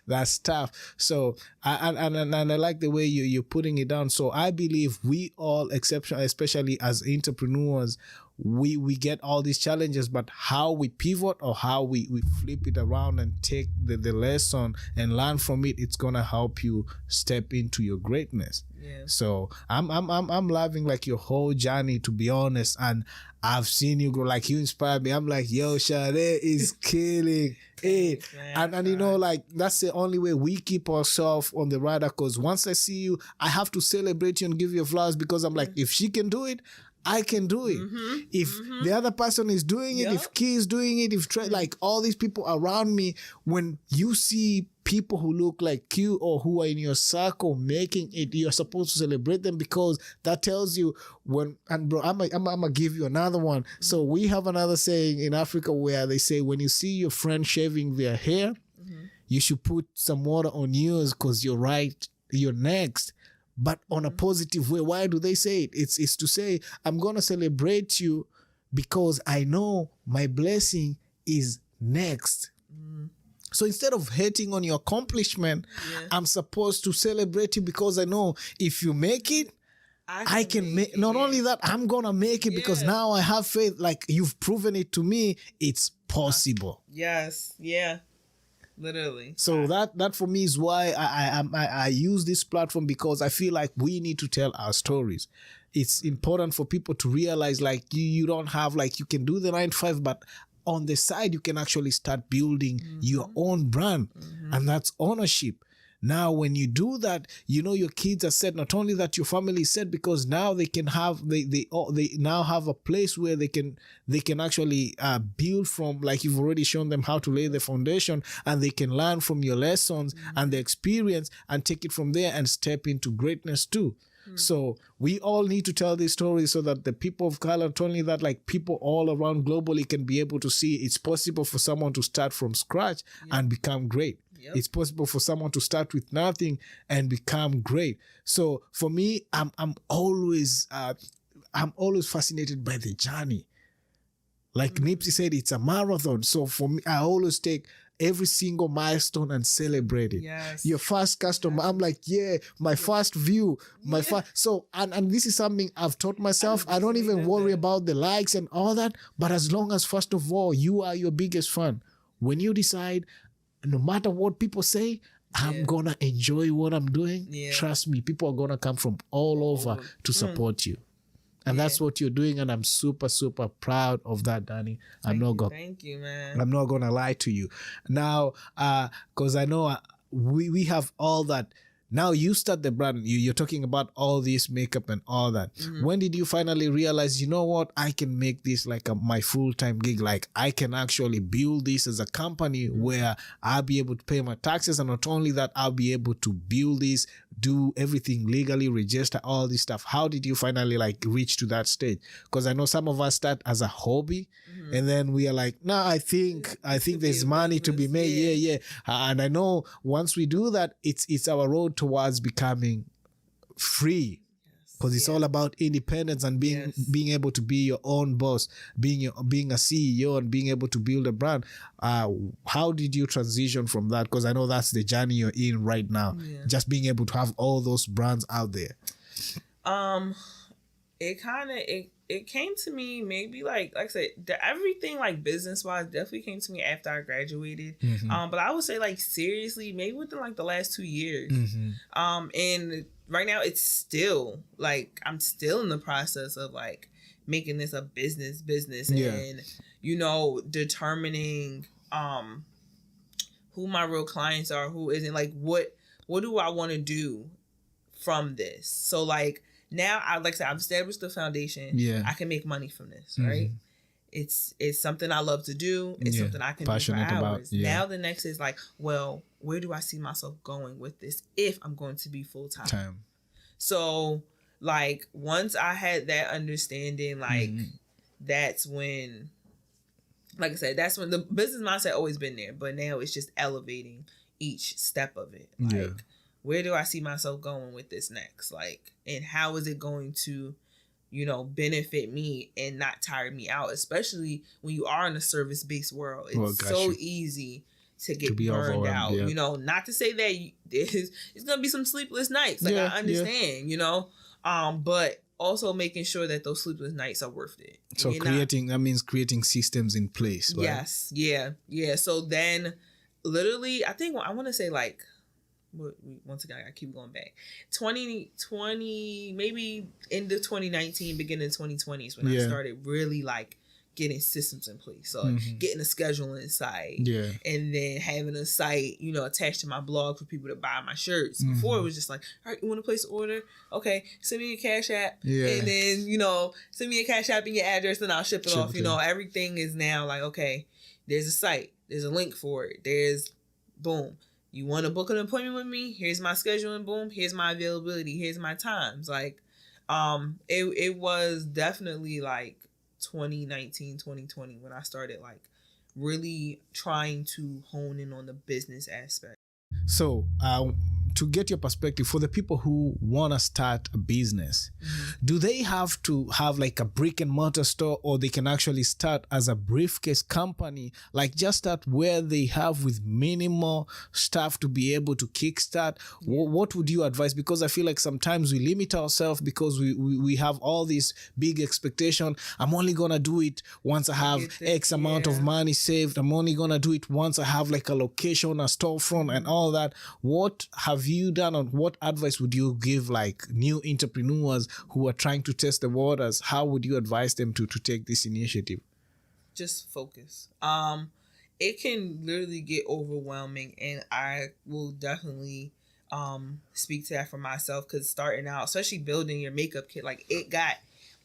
that's tough. So, and I like the way you're putting it down. So I believe we all, especially as entrepreneurs, we get all these challenges, but how we pivot or how we flip it around and take the lesson and learn from it, it's gonna help you step into your greatness. Yeah. So I'm loving like your whole journey, to be honest, and I've seen you grow. Like, you inspire me. I'm like, yo, Sade is killing it. And you know, like, that's the only way we keep ourselves on the radar, because once I see you, I have to celebrate you and give you flowers, because I'm like, if she can do it, I can do it. If the other person is doing it, if Key is doing it, if like all these people around me, when you see people who look like Q or who are in your circle making it, you're supposed to celebrate them, because that tells you when. And bro, I'm gonna give you another one. So we have another saying in Africa where they say, when you see your friend shaving their hair, you should put some water on yours, because you're next. But on a positive way. Why do they say it? It's to say, I'm going to celebrate you because I know my blessing is next. So instead of hating on your accomplishment, I'm supposed to celebrate you, because I know if you make it, I can make it. Not only that, I'm going to make it because now I have faith. Like, you've proven it to me. It's possible.
Yes. Yeah. Literally.
So that for me is why I use this platform, because I feel like we need to tell our stories. It's important for people to realize, like, you don't have, like, you can do the 9 to 5, but on the side you can actually start building your own brand, and that's ownership. Now, when you do that, you know your kids are set. Not only that, your family is set, because now they can have they now have a place where they can actually build from. Like, you've already shown them how to lay the foundation, and they can learn from your lessons and the experience and take it from there and step into greatness too. So we all need to tell these stories, so that the people of color, not only that, like, people all around globally can be able to see it's possible for someone to start from scratch and become great. It's possible for someone to start with nothing and become great. So for me, I'm always fascinated by the journey. Like Nipsey said, it's a marathon. So for me, I always take every single milestone and celebrate it. Your first customer, I'm like, my first view, my first. So, and this is something I've taught myself. I don't even worry about the likes and all that. But as long as, first of all, you are your biggest fan. When you decide, no matter what people say, I'm gonna enjoy what I'm doing. Trust me, people are gonna come from all over to support you. And that's what you're doing, and I'm super, super proud of that, Danny.
Thank you, man.
I'm not gonna lie to you. Now, because I know we have all that. Now you start the brand. You're talking about all this makeup and all that. When did you finally realize, you know what, I can make this like my full-time gig? Like, I can actually build this as a company where I'll be able to pay my taxes, and not only that, I'll be able to build this, do everything legally, register all this stuff. How did you finally like reach to that stage? Because I know some of us start as a hobby, and then we are like, nah, I think there's money to be made. And I know once we do that, it's our road towards becoming free, because it's all about independence and being able to be your own boss, being a CEO and being able to build a brand. How did you transition from that? Because I know that's the journey you're in right now. Just being able to have all those brands out there.
It came to me maybe like I said, everything like business wise definitely came to me after I graduated. But I would say like seriously, maybe within like the last 2 years. And right now it's still like, I'm still in the process of like making this a business and, you know, determining who my real clients are, who isn't, like what do I want to do from this. So like, now, I've established the foundation. I can make money from this, right? It's something I love to do. It's something I can do for hours. Now the next is like, well, where do I see myself going with this if I'm going to be full time? So, like, once I had that understanding, like, that's when, like I said, that's when the business mindset always been there. But now it's just elevating each step of it. Like, where do I see myself going with this next? Like, and how is it going to benefit me and not tire me out, especially when you are in a service-based world. It's so easy to get burned out.
Yeah.
Not to say that it's gonna be some sleepless nights. Like, I understand, but also making sure that those sleepless nights are worth it.
So that means creating systems in place, right?
Yes. Yeah. So then literally, I think I want to say like, once again, I keep going back. 2020, maybe into 2019, beginning of 2020 is when I started really like getting systems in place. So getting a scheduling site, and then having a site, attached to my blog for people to buy my shirts. Before it was just like, all right, you want to place an order? Okay, send me your Cash App, and then send me your Cash App and your address, and I'll ship it off. Everything is now like, okay, there's a site, there's a link for it, there's boom. You want to book an appointment with me? Here's my schedule, and boom, here's my availability, here's my times. Like, it was definitely like 2019, 2020 when I started like really trying to hone in on the business aspect.
So, to get your perspective, for the people who want to start a business, do they have to have like a brick and mortar store, or they can actually start as a briefcase company, like just start where they have with minimal staff to be able to kickstart? What would you advise? Because I feel like sometimes we limit ourselves because we have all this big expectation. I'm only going to do it once I have X amount of money saved. I'm only going to do it once I have like a location, a storefront and all that. What have you done, and what advice would you give like new entrepreneurs who are trying to test the waters? How would you advise them to take this initiative?
Just focus. It can literally get overwhelming, and I will definitely speak to that for myself, because starting out, especially building your makeup kit, like it got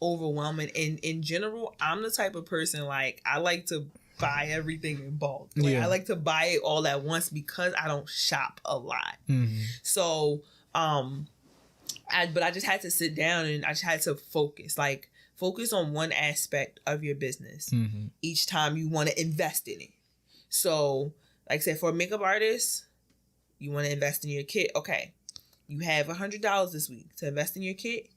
overwhelming. And in general, I'm the type of person, like, I like to buy everything in bulk. Like, I like to buy it all at once because I don't shop a lot. So, but I just had to sit down and I just had to focus on one aspect of your business each time you want to invest in it. So, like I said, for a makeup artist, you want to invest in your kit. Okay, you have $100 this week to invest in your kit.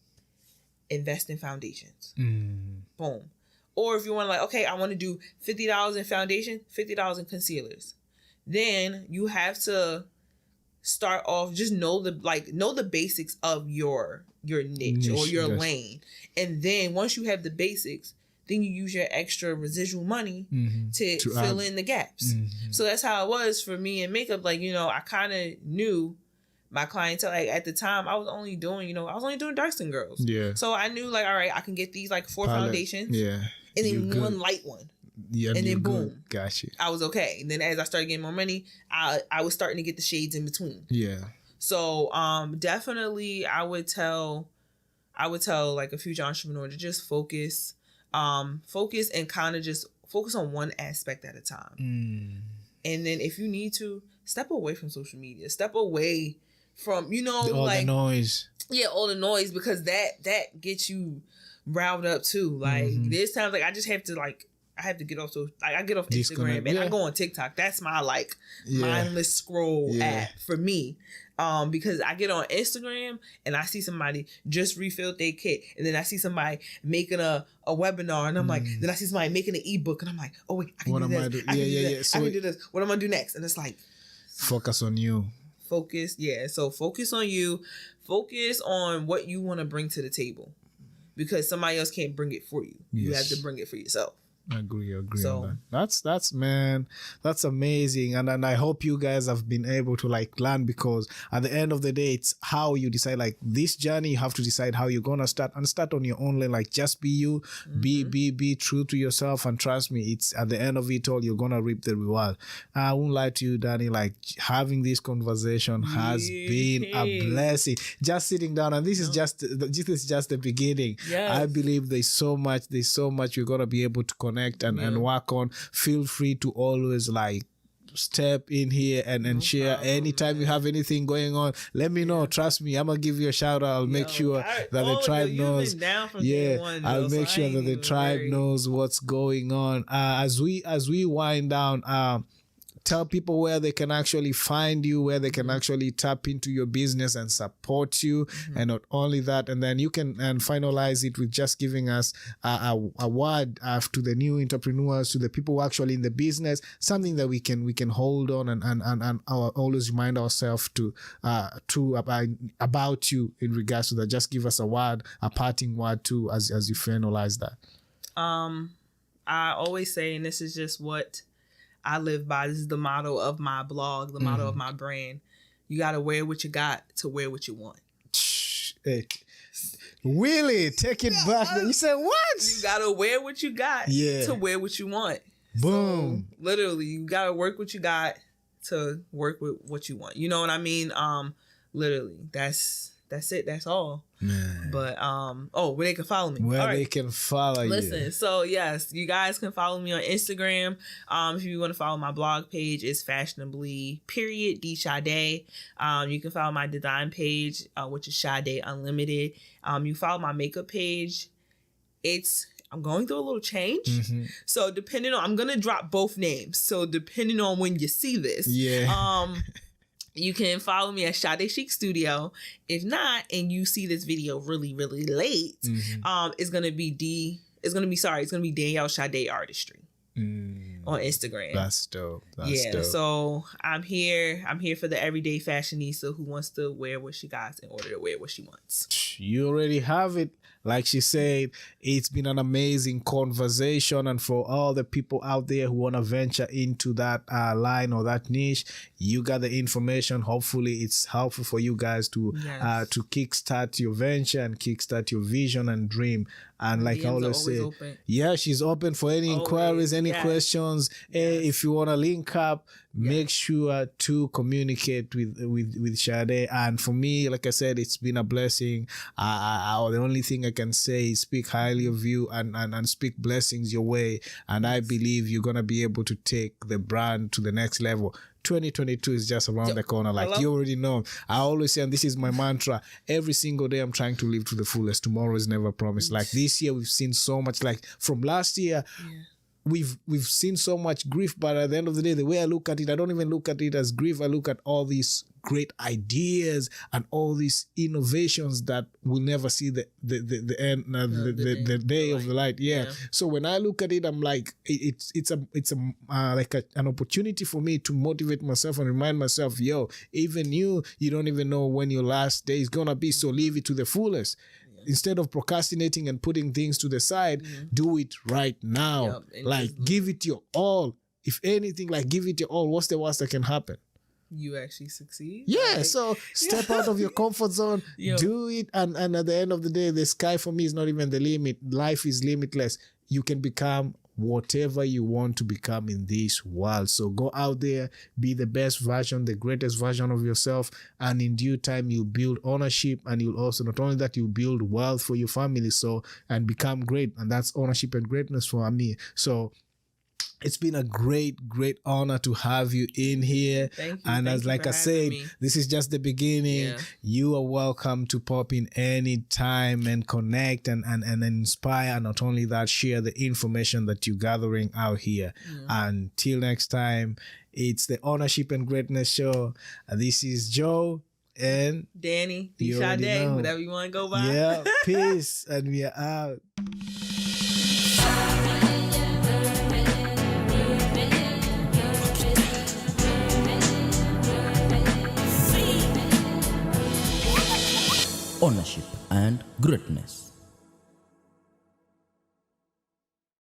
Invest in foundations. Boom. Or if you want to, like, okay, I want to do $50 in foundation, $50 in concealers. Then you have to start off, just know the basics of your niche or your lane. And then once you have the basics, then you use your extra residual money to fill in the gaps. So that's how it was for me in makeup. Like, I kind of knew my clientele. Like, at the time, I was only doing dark skin girls. Yeah. So I knew, like, all right, I can get these like 4 foundations. Yeah. And then one light one. Yeah. And then boom.
Gotcha.
I was okay. And then as I started getting more money, I was starting to get the shades in between. Yeah. So definitely I would tell like a future entrepreneur to just focus and kind of just focus on one aspect at a time. And then if you need to, step away from social media. Step away from, all the noise. Yeah, all the noise, because that gets you riled up too. Like, there's times like I just have to I have to get off I get off Instagram and I go on TikTok. That's my mindless scroll app for me. Because I get on Instagram and I see somebody just refilled their kit, and then I see somebody making a webinar, and I'm like, then I see somebody making an ebook, and I'm like, oh wait, I can do this. I can do this. What am I gonna do next? And it's like,
focus on you.
Focus, yeah. So focus on you. Focus on what you want to bring to the table, because somebody else can't bring it for you. Yes. You have to bring it for yourself.
I agree so, on that. That's amazing. And I hope you guys have been able to learn, because at the end of the day, it's how you decide, this journey. You have to decide how you're gonna start on your own lane. Just be you, be true to yourself, and trust me, it's at the end of it all, you're gonna reap the reward. I won't lie to you, Danny, having this conversation has been a blessing. Just sitting down, and this is just the beginning. Yes. I believe there's so much you're gonna be able to connect and work on. Feel free to always step in here and share anytime you have anything going on. Let me know. Trust me, I'm gonna give you a shout out. I'll make sure that the tribe knows. I'll make sure that the tribe knows what's going on. As we wind down, tell people where they can actually find you, where they can actually tap into your business and support you. And not only that, and then you can finalize it with just giving us a word to the new entrepreneurs, to the people who are actually in the business, something that we can hold on and always remind ourselves to about you in regards to that. Just give us a word, a parting word too, as you finalize that.
I always say, and this is just what I live by, this is the motto of my blog, the motto of my brand. You got to wear what you got to wear what you want.
Hey, Willie, take it back. You said what?
You got to wear what you got to wear what you want.
Boom.
So, literally, you got to work what you got to work with what you want. You know what I mean? Literally, that's it. That's all.
Man.
But where they can follow me.
Where they can follow you.
Listen, so yes, you guys can follow me on Instagram. If you want to follow my blog page, it's Fashionably Dsade. You can follow my design page, which is Dsade Unlimited. You follow my makeup page. I'm going through a little change. So I'm gonna drop both names. So depending on when you see this, you can follow me at Dsade Chic Studio. If not, and you see this video really, really late, it's gonna be Danielle Dsade Artistry on Instagram.
That's dope.
Dope. So I'm here for the everyday fashionista who wants to wear what she got in order to wear what she wants.
You already have it. Like she said, it's been an amazing conversation. And for all the people out there who want to venture into that line or that niche, you got the information. Hopefully it's helpful for you guys to kickstart your venture and kickstart your vision and dream. And like I always say, she's open for any inquiries, any questions. Hey, if you want to link up, make sure to communicate with Dsade. And for me, like I said, it's been a blessing. The only thing I can say is speak highly of you and speak blessings your way. And I believe you're going to be able to take the brand to the next level. 2022 is just around the corner. Like you already know. I always say, and this is my mantra, every single day I'm trying to live to the fullest. Tomorrow is never promised. Like this year, we've seen so much. Like from last year, we've seen so much grief, but at the end of the day, the way I look at it, I don't even look at it as grief. I look at all these great ideas and all these innovations that will never see the end, the day of the light. So when I look at it, I'm like, it's an opportunity for me to motivate myself and remind myself, even you don't even know when your last day is gonna be, so live it to the fullest. Instead of procrastinating and putting things to the side, do it right now. Give it your all. If anything, give it your all. What's the worst that can happen?
You actually succeed.
So step out of your comfort zone, do it, and at the end of the day, the sky for me is not even the limit. Life is limitless. You can become whatever you want to become in this world. So go out there, be the best version, the greatest version of yourself, and in due time you'll build ownership, and you'll also, not only that, you'll build wealth for your family, and become great. And that's ownership and greatness for me. So it's been a great honor to have you in here.
Thank you.
And as like I said, this is just the beginning. You are welcome to pop in anytime and connect and inspire. And not only that, share the information that you're gathering out here. Until next time, it's the Ownership and Greatness Show. This is Joe and
Danny, Dsade, whatever you want to go by.
Peace. And we are out.
Ownership and Greatness.